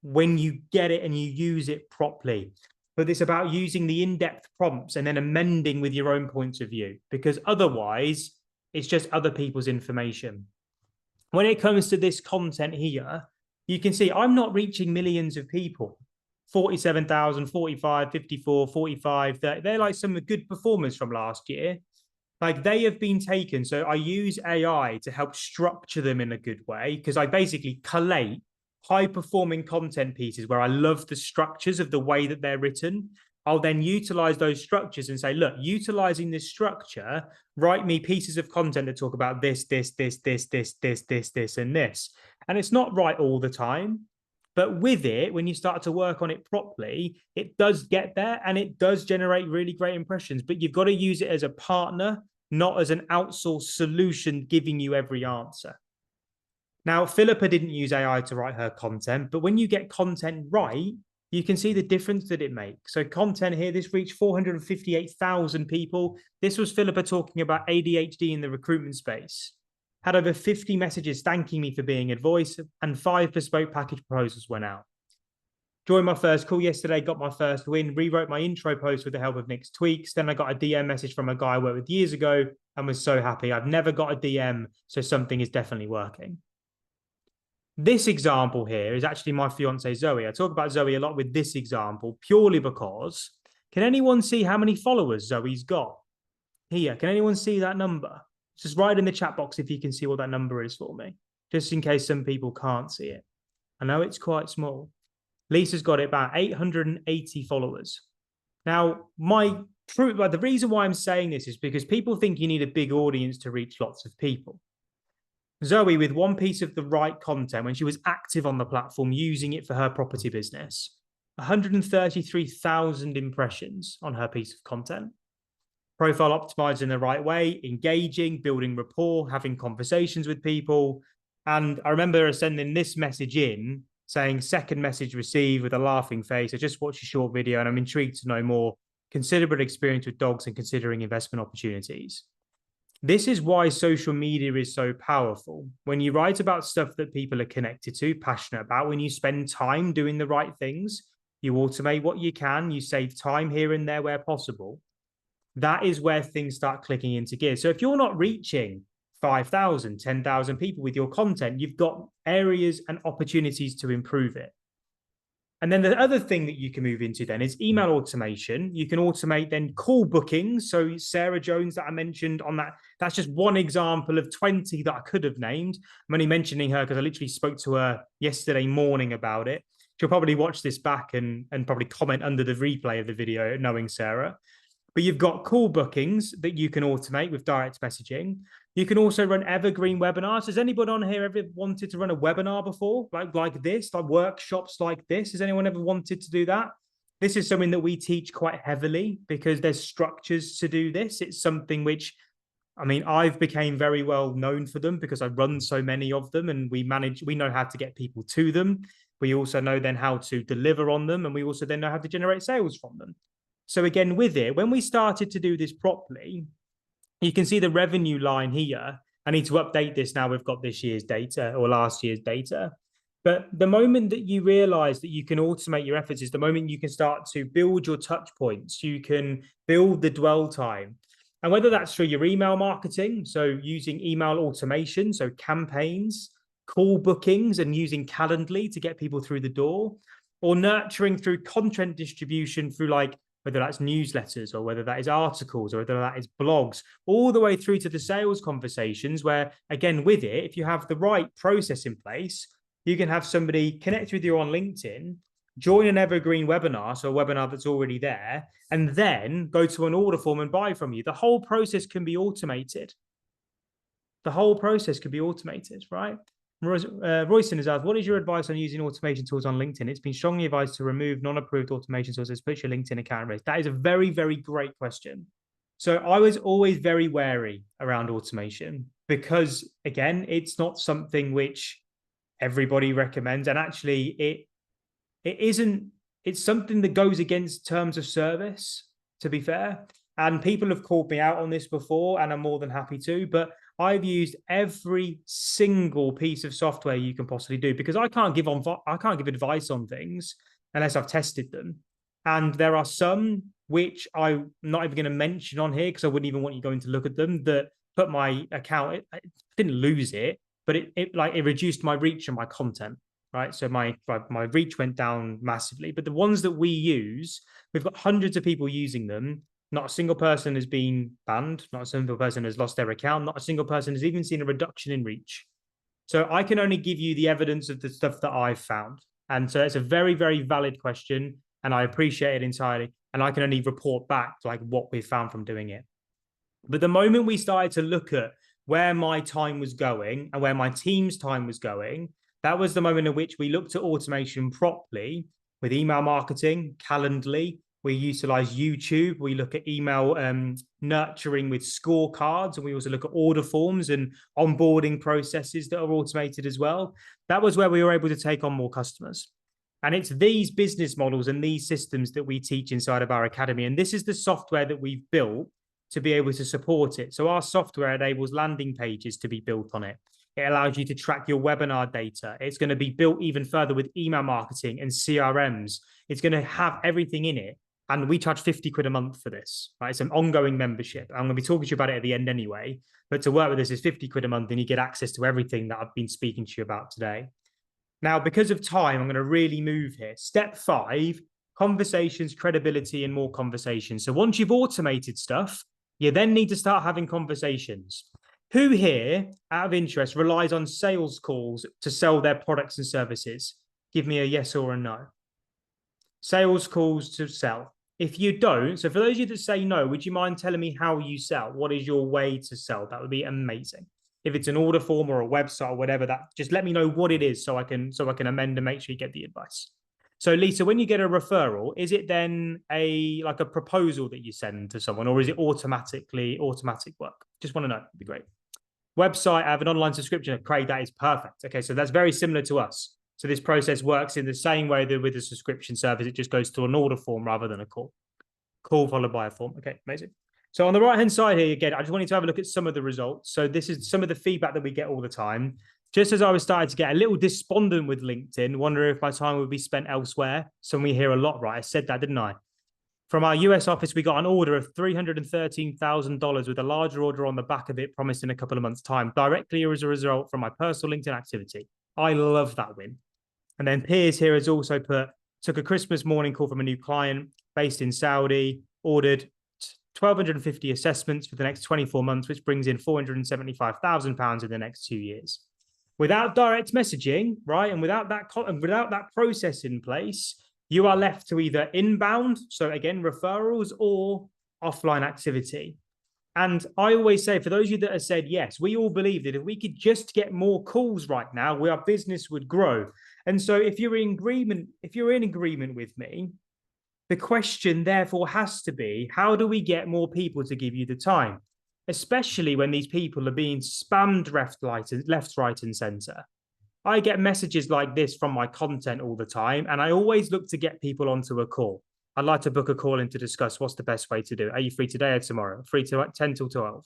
when you get it and you use it properly. But it's about using the in-depth prompts and then amending with your own points of view, because otherwise it's just other people's information. When it comes to this content here, you can see I'm not reaching millions of people. 47,000, 45, 54, 45. They're like some good performers from last year. Like, they have been taken. So I use AI to help structure them in a good way, because I basically collate high performing content pieces where I love the structures of the way that they're written. I'll then utilize those structures and say, look, utilizing this structure, write me pieces of content that talk about this, and this. And it's not right all the time. But with it, when you start to work on it properly, it does get there and it does generate really great impressions. But you've got to use it as a partner, not as an outsourced solution giving you every answer. Now, Philippa didn't use AI to write her content, but when you get content right, you can see the difference that it makes. So content here, this reached 458,000 people. This was Philippa talking about ADHD in the recruitment space. Had over 50 messages thanking me for being a voice, and 5 bespoke package proposals went out. Joined my first call yesterday, got my first win, rewrote my intro post with the help of Nick's tweaks. Then I got a DM message from a guy I worked with years ago and was so happy. I've never got a DM, so something is definitely working. This example here is actually my fiance, Zoe. I talk about Zoe a lot with this example purely because, can anyone see how many followers Zoe's got? Here, can anyone see that number? Just write in the chat box if you can see what that number is for me, just in case some people can't see it. I know it's quite small. Lisa's got it about 880 followers. Now, the reason why I'm saying this is because people think you need a big audience to reach lots of people. Zoe, with one piece of the right content, when she was active on the platform, using it for her property business, 133,000 impressions on her piece of content. Profile optimized in the right way, engaging, building rapport, having conversations with people. And I remember her sending this message in saying, second message received, with a laughing face. I just watched a short video and I'm intrigued to know more. Considerable experience with dogs and considering investment opportunities. This is why social media is so powerful. When you write about stuff that people are connected to, passionate about, when you spend time doing the right things, you automate what you can, you save time here and there where possible. That is where things start clicking into gear. So if you're not reaching 5,000, 10,000 people with your content, you've got areas and opportunities to improve it. And then the other thing that you can move into then is email automation. You can automate then call bookings. So Sarah Jones that I mentioned on that, that's just one example of 20 that I could have named. I'm only mentioning her because I literally spoke to her yesterday morning about it. She'll probably watch this back and probably comment under the replay of the video, knowing Sarah. But you've got call bookings that you can automate with direct messaging. You can also run evergreen webinars. Has anybody on here ever wanted to run a webinar before? Like this, like workshops like this? Has anyone ever wanted to do that? This is something that we teach quite heavily because there's structures to do this. It's something which, I mean, I've became very well known for them because I run so many of them, and we know how to get people to them. We also know then how to deliver on them, and we also then know how to generate sales from them. So again, with it, when we started to do this properly, you can see the revenue line here. I need to update this now. We've got this year's data or last year's data. But the moment that you realize that you can automate your efforts is the moment you can start to build your touch points. You can build the dwell time. And whether that's through your email marketing, so using email automation, so campaigns, call bookings, and using Calendly to get people through the door, or nurturing through content distribution through whether that's newsletters or whether that is articles or whether that is blogs, all the way through to the sales conversations where, again, with it, if you have the right process in place, you can have somebody connect with you on LinkedIn, join an evergreen webinar, so a webinar that's already there, and then go to an order form and buy from you. The whole process can be automated. The whole process could be automated, right? Royston has asked, what is your advice on using automation tools on LinkedIn? It's been strongly advised to remove non-approved automation sources, put your LinkedIn account at risk. That is a very, very great question. So I was always very wary around automation because, again, it's not something which everybody recommends. And actually, it isn't, it's something that goes against terms of service, to be fair. And people have called me out on this before, and I'm more than happy to. But I've used every single piece of software you can possibly do because I can't give advice on things unless I've tested them. And there are some which I'm not even going to mention on here because I wouldn't even want you going to look at them, that put my account, I didn't lose it, but it reduced my reach and my content, right? So my reach went down massively. But the ones that we use, we've got hundreds of people using them. Not a single person has been banned. Not a single person has lost their account. Not a single person has even seen a reduction in reach. So I can only give you the evidence of the stuff that I've found. And so it's a very, very valid question. And I appreciate it entirely. And I can only report back like what we've found from doing it. But the moment we started to look at where my time was going and where my team's time was going, that was the moment in which we looked at automation properly with email marketing, Calendly. We utilize YouTube. We look at email nurturing with scorecards, and we also look at order forms and onboarding processes that are automated as well. That was where we were able to take on more customers. And it's these business models and these systems that we teach inside of our academy. And this is the software that we've built to be able to support it. So our software enables landing pages to be built on it. It allows you to track your webinar data. It's going to be built even further with email marketing and CRMs. It's going to have everything in it. And we charge 50 quid a month for this, right? It's an ongoing membership. I'm going to be talking to you about it at the end anyway. But to work with this is 50 quid a month, and you get access to everything that I've been speaking to you about today. Now, because of time, I'm going to really move here. Step 5, conversations, credibility, and more conversations. So once you've automated stuff, you then need to start having conversations. Who here, out of interest, relies on sales calls to sell their products and services? Give me a yes or a no. Sales calls to sell. If you don't, so for those of you that say no, would you mind telling me how you sell? What is your way to sell? That would be amazing. If it's an order form or a website or whatever, that just let me know what it is so I can amend and make sure you get the advice. So Lisa, when you get a referral, is it then like a proposal that you send to someone, or is it automatic work? Just want to know. It'd be great. Website, I have an online subscription. Craig, that is perfect. Okay, so that's very similar to us. So this process works in the same way that with a subscription service, it just goes to an order form rather than a call. Call followed by a form. Okay, amazing. So on the right-hand side here, again, I just wanted to have a look at some of the results. So this is some of the feedback that we get all the time. Just as I was starting to get a little despondent with LinkedIn, wondering if my time would be spent elsewhere. Something we hear a lot, right? I said that, didn't I? From our US office, we got an order of $313,000 with a larger order on the back of it promised in a couple of months' time, directly as a result from my personal LinkedIn activity. I love that win. And then Piers here has also put, took a Christmas morning call from a new client based in Saudi, ordered 1,250 assessments for the next 24 months, which brings in £475,000 in the next 2 years. Without direct messaging, right, and without that process in place, you are left to either inbound, so again, referrals, or offline activity. And I always say, for those of you that have said yes, we all believe that if we could just get more calls right now, our business would grow. And so if you're in agreement with me, the question therefore has to be, how do we get more people to give you the time? Especially when these people are being spammed left, right, and center. I get messages like this from my content all the time, and I always look to get people onto a call. I'd like to book a call in to discuss what's the best way to do it. Are you free today or tomorrow? Free to 10 till 12.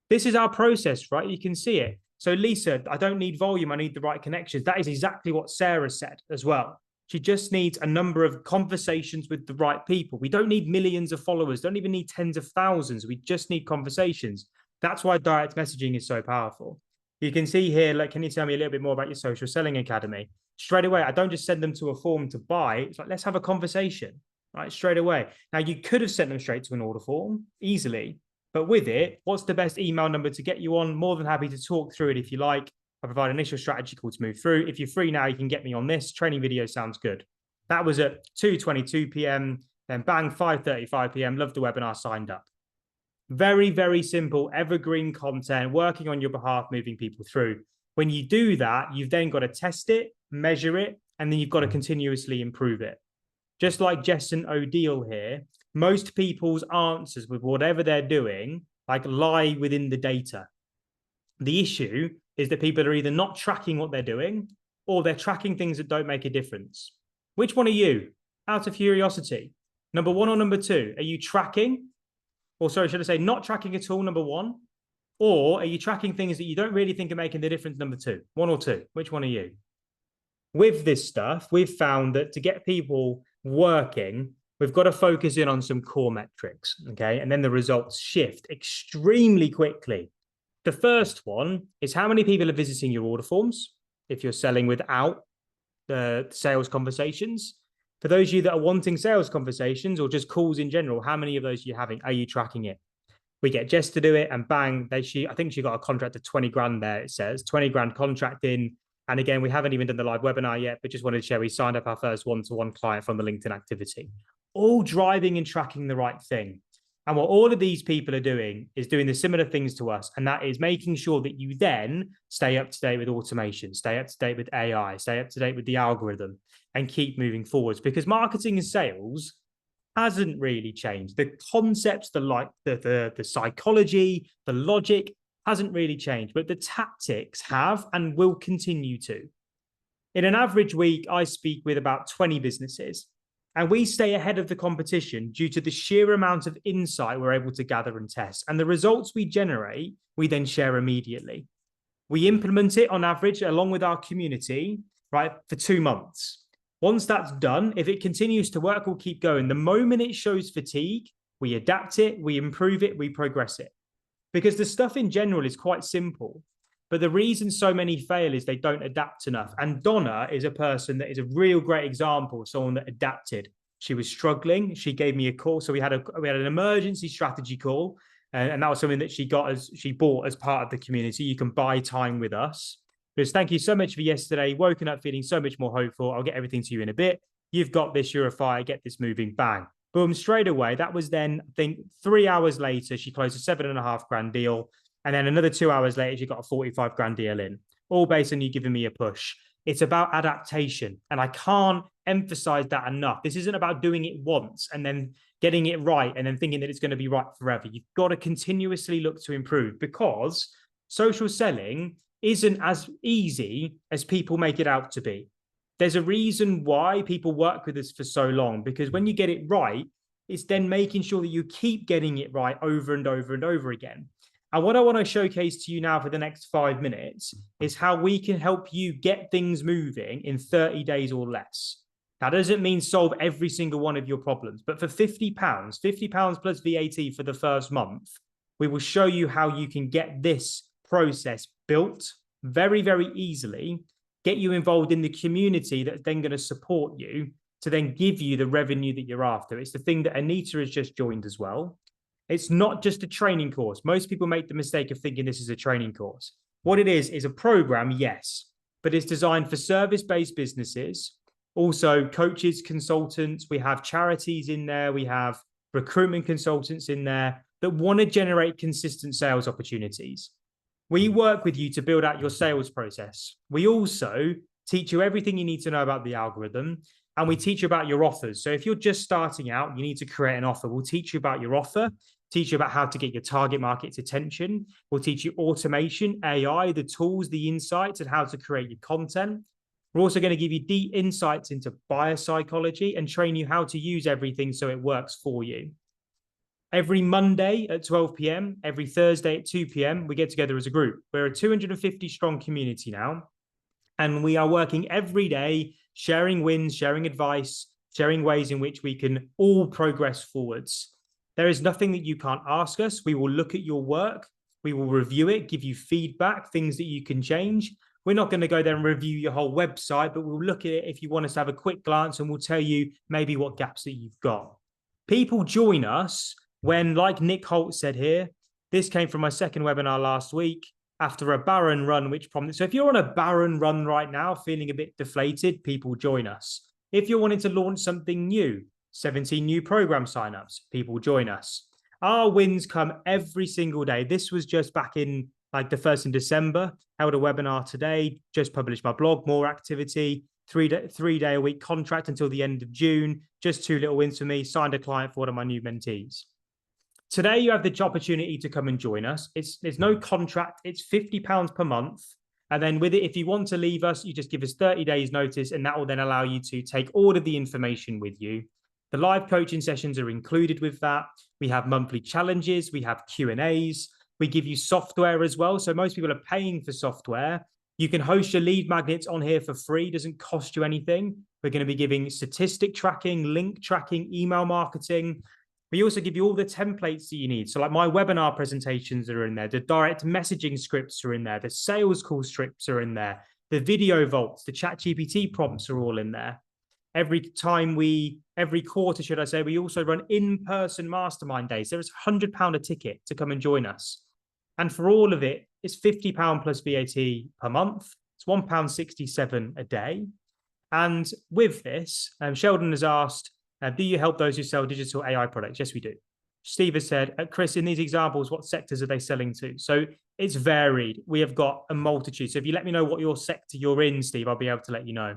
This is our process, right? You can see it. So Lisa, I don't need volume. I need the right connections. That is exactly what Sarah said as well. She just needs a number of conversations with the right people. We don't need millions of followers. Don't even need tens of thousands. We just need conversations. That's why direct messaging is so powerful. You can see here, like, can you tell me a little bit more about your social selling academy? Straight away, I don't just send them to a form to buy. It's like, let's have a conversation, right? Straight away. Now, you could have sent them straight to an order form easily, but with it, what's the best email number to get you on? More than happy to talk through it if you like. I provide an initial strategy call to move through. If you're free now, you can get me on this. Training video sounds good. That was at 2:22 p.m. Then bang, 5:35 p.m. Loved the webinar, signed up. Very, very simple, evergreen content, working on your behalf, moving people through. When you do that, you've then got to test it, measure it, and then you've got to continuously improve it. Just like Jason O'Deal here, most people's answers with whatever they're doing like lie within the data. The issue is that people are either not tracking what they're doing or they're tracking things that don't make a difference. Which one are you? Out of curiosity. Number one or number two? Are you tracking? Or sorry, should I say not tracking at all, number one? Or are you tracking things that you don't really think are making the difference, number two? One or two? Which one are you? With this stuff, we've found that to get people working, we've got to focus in on some core metrics, okay? And then the results shift extremely quickly. The first one is how many people are visiting your order forms if you're selling without the sales conversations. For those of you that are wanting sales conversations or just calls in general, how many of those are you having? Are you tracking it? We get Jess to do it, and bang, I think she got a contract of 20 grand there. It says 20 grand contract in. And again, we haven't even done the live webinar yet, but just wanted to share we signed up our first one-to-one client from the LinkedIn activity. All driving and tracking the right thing. And what all of these people are doing is doing the similar things to us. And that is making sure that you then stay up to date with automation, stay up to date with AI, stay up to date with the algorithm, and keep moving forwards. Because marketing and sales hasn't really changed. The concepts, the psychology, the logic hasn't really changed, but the tactics have and will continue to. In an average week, I speak with about 20 businesses, and we stay ahead of the competition due to the sheer amount of insight we're able to gather and test. And the results we generate, we then share immediately. We implement it on average along with our community, right, for 2 months. Once that's done, if it continues to work, we'll keep going. The moment it shows fatigue, we adapt it, we improve it, we progress it. Because the stuff in general is quite simple. But the reason so many fail is they don't adapt enough. And Donna is a person that is a real great example of someone that adapted. She was struggling. She gave me a call. So we had an emergency strategy call. And that was something that she bought as part of the community. You can buy time with us. Because thank you so much for yesterday. Woken up feeling so much more hopeful. I'll get everything to you in a bit. You've got this. You're a fire. Get this moving. Bang. Boom. Straight away. That was then, I think, 3 hours later, she closed a 7.5 grand deal. And then another 2 hours later, she got a 45 grand deal in, all based on you giving me a push. It's about adaptation. And I can't emphasize that enough. This isn't about doing it once and then getting it right and then thinking that it's going to be right forever. You've got to continuously look to improve, because social selling isn't as easy as people make it out to be. There's a reason why people work with us for so long, because when you get it right, it's then making sure that you keep getting it right over and over and over again. And what I want to showcase to you now for the next 5 minutes is how we can help you get things moving in 30 days or less. That doesn't mean solve every single one of your problems, but for £50 plus VAT for the first month, we will show you how you can get this process built very, very easily, get you involved in the community that's then going to support you to then give you the revenue that you're after. It's the thing that Anita has just joined as well. It's not just a training course. Most people make the mistake of thinking this is a training course. What it is a program, yes, but it's designed for service-based businesses, also coaches, consultants. We have charities in there. We have recruitment consultants in there that want to generate consistent sales opportunities. We work with you to build out your sales process. We also teach you everything you need to know about the algorithm, and we teach you about your offers. So if you're just starting out, you need to create an offer. We'll teach you about your offer, teach you about how to get your target market's attention. We'll teach you automation, AI, the tools, the insights, and how to create your content. We're also going to give you deep insights into buyer psychology and train you how to use everything so it works for you. Every Monday at 12 p.m., every Thursday at 2 p.m., we get together as a group. We're a 250 strong community now, and we are working every day, sharing wins, sharing advice, sharing ways in which we can all progress forwards. There is nothing that you can't ask us. We will look at your work. We will review it, give you feedback, things that you can change. We're not going to go there and review your whole website, but we'll look at it if you want us to have a quick glance, and we'll tell you maybe what gaps that you've got. People join us when, like Nick Holt said here, this came from my second webinar last week, after a barren run, which prompted. So if you're on a barren run right now, feeling a bit deflated, people join us. If you're wanting to launch something new, 17 new program signups, people join us. Our wins come every single day. This was just back in like the 1st in December, held a webinar today, just published my blog, more activity, three day a week contract until the end of June, just 2 little wins for me, signed a client for one of my new mentees. Today, you have the opportunity to come and join us. There's no contract. It's £50 per month. And then with it, if you want to leave us, you just give us 30 days notice, and that will then allow you to take all of the information with you. The live coaching sessions are included with that. We have monthly challenges. We have Q&As. We give you software as well. So most people are paying for software. You can host your lead magnets on here for free. It doesn't cost you anything. We're going to be giving statistic tracking, link tracking, email marketing. We also give you all the templates that you need. So like my webinar presentations are in there. The direct messaging scripts are in there. The sales call scripts are in there. The video vaults, the ChatGPT prompts are all in there. Every quarter, should I say, we also run in-person mastermind days. There is £100 a ticket to come and join us. And for all of it, it's £50 plus VAT per month. It's £1.67 a day. And with this, Sheldon has asked, do you help those who sell digital AI products? Yes, we do. Steve has said, Chris, in these examples, what sectors are they selling to? So it's varied. We have got a multitude. So if you let me know what your sector you're in, Steve, I'll be able to let you know.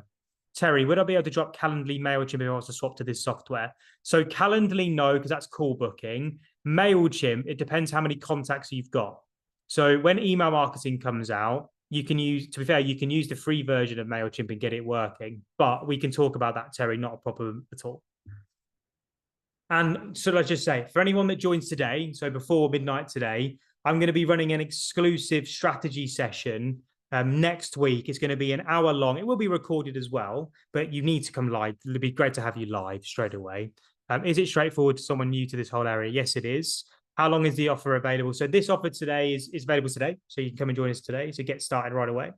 Terry, would I be able to drop Calendly, MailChimp if I was to swap to this software? So Calendly, no, because that's call booking. MailChimp, it depends how many contacts you've got. So when email marketing comes out, you can use, to be fair, you can use the free version of MailChimp and get it working. But we can talk about that, Terry, not a problem at all. And so let's just say, for anyone that joins today, so before midnight today, I'm going to be running an exclusive strategy session next week. It's going to be an hour long. It will be recorded as well, but you need to come live. It'd be great to have you live straight away. Is it straightforward to someone new to this whole area? Yes, it is. How long is the offer available? So this offer today is available today. So you can come and join us today. So get started right away.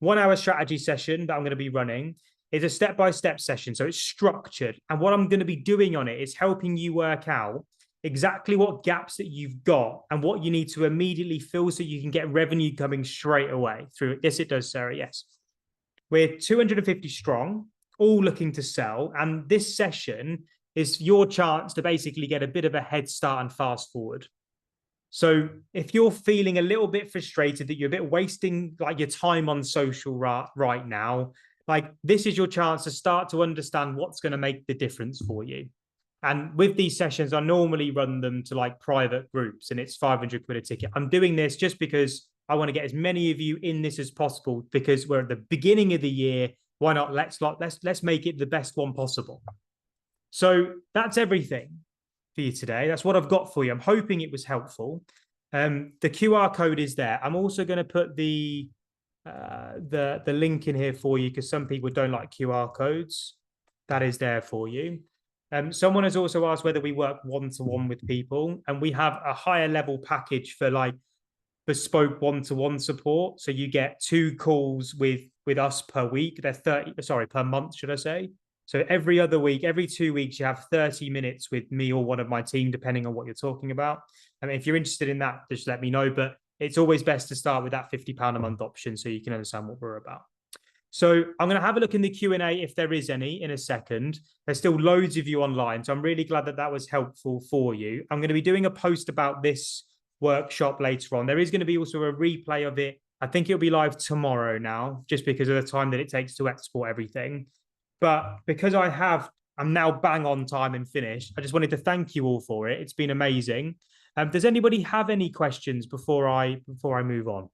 1 hour strategy session that I'm going to be running is a step-by-step session. So it's structured. And what I'm going to be doing on it is helping you work out exactly what gaps that you've got and what you need to immediately fill so you can get revenue coming straight away through it. Yes, it does, Sarah. Yes. We're 250 strong, all looking to sell. And this session is your chance to basically get a bit of a head start and fast forward. So if you're feeling a little bit frustrated that you're a bit wasting like your time on social right now, like this is your chance to start to understand what's going to make the difference for you. And with these sessions, I normally run them to like private groups and it's 500 quid a ticket. I'm doing this just because I want to get as many of you in this as possible because we're at the beginning of the year. Why not? Let's make it the best one possible. So that's everything for you today. That's what I've got for you. I'm hoping it was helpful. The QR code is there. I'm also going to put the link in here for you because some people don't like QR codes. That is there for you. Someone has also asked whether we work one-to-one with people, and we have a higher level package for like bespoke one-to-one support. So you get 2 calls with us per week. They're per month, should I say? So every other week, every 2 weeks, you have 30 minutes with me or one of my team, depending on what you're talking about. I mean, if you're interested in that, just let me know. But it's always best to start with that £50 a month option so you can understand what we're about. So I'm going to have a look in the Q&A if there is any in a second. There's still loads of you online. So I'm really glad that that was helpful for you. I'm going to be doing a post about this workshop later on. There is going to be also a replay of it. I think it'll be live tomorrow now, just because of the time that it takes to export everything. But because I'm now bang on time and finished, I just wanted to thank you all for it. It's been amazing. Does anybody have any questions before I move on?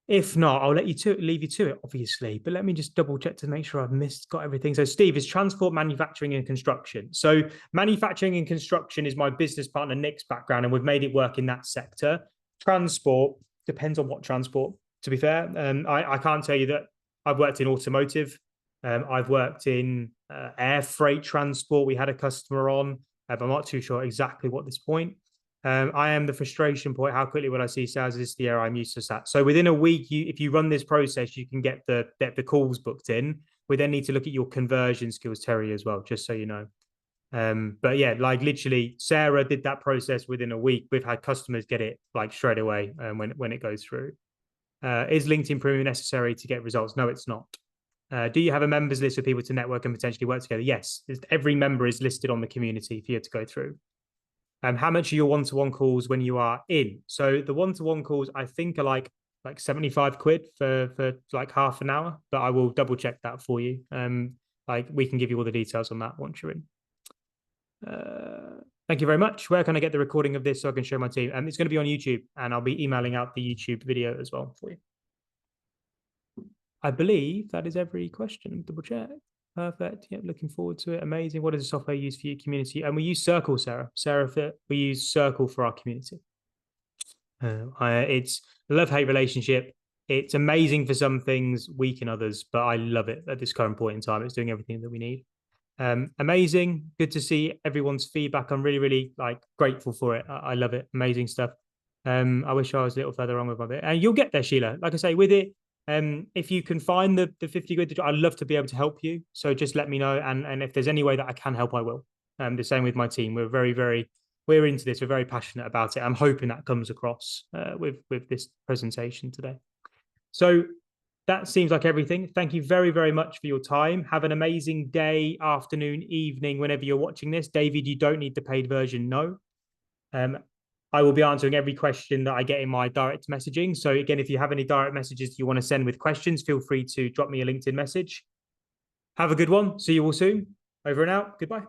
If not, I'll leave you to it, obviously. But let me just double check to make sure I've got everything. So Steve, is transport, manufacturing and construction. So manufacturing and construction is my business partner Nick's background, and we've made it work in that sector. Transport depends on what transport, to be fair. I can't tell you that I've worked in automotive. I've worked in air freight transport. We had a customer on, but I'm not too sure exactly what this point. I am the frustration point. How quickly will I see sales? This is the area I'm used to that. So within a week, if you run this process, you can get the calls booked in. We then need to look at your conversion skills, Terry, as well, just so you know. But yeah, like literally, Sarah did that process within a week. We've had customers get it like straight away when it goes through. Is LinkedIn Premium necessary to get results? No, it's not. Do you have a members list of people to network and potentially work together? Yes, every member is listed on the community for you to go through. How much are your one-to-one calls when you are in? So the one-to-one calls, I think, are like 75 quid for like half an hour, but I will double check that for you. Like we can give you all the details on that once you're in. Thank you very much. Where can I get the recording of this so I can show my team? It's going to be on YouTube, and I'll be emailing out the YouTube video as well for you. I believe that is every question. Double check. Perfect. Yeah, looking forward to it. Amazing. What is the software used for your community? And we use Circle, Sarah. We use Circle for our community. It's a love-hate relationship. It's amazing for some things, weak in others, but I love it at this current point in time. It's doing everything that we need. Amazing. Good to see everyone's feedback. I'm really, really grateful for it. I love it. Amazing stuff. I wish I was a little further on with my bit. And you'll get there, Sheila. Like I say, with it, if you can find the 50 quid, I'd love to be able to help you. So just let me know. And if there's any way that I can help, I will. The same with my team. We're we're into this. We're very passionate about it. I'm hoping that comes across with this presentation today. So that seems like everything. Thank you very, very much for your time. Have an amazing day, afternoon, evening, whenever you're watching this. David, you don't need the paid version, no. I will be answering every question that I get in my direct messaging. So again, if you have any direct messages you want to send with questions, feel free to drop me a LinkedIn message. Have a good one. See you all soon. Over and out. Goodbye.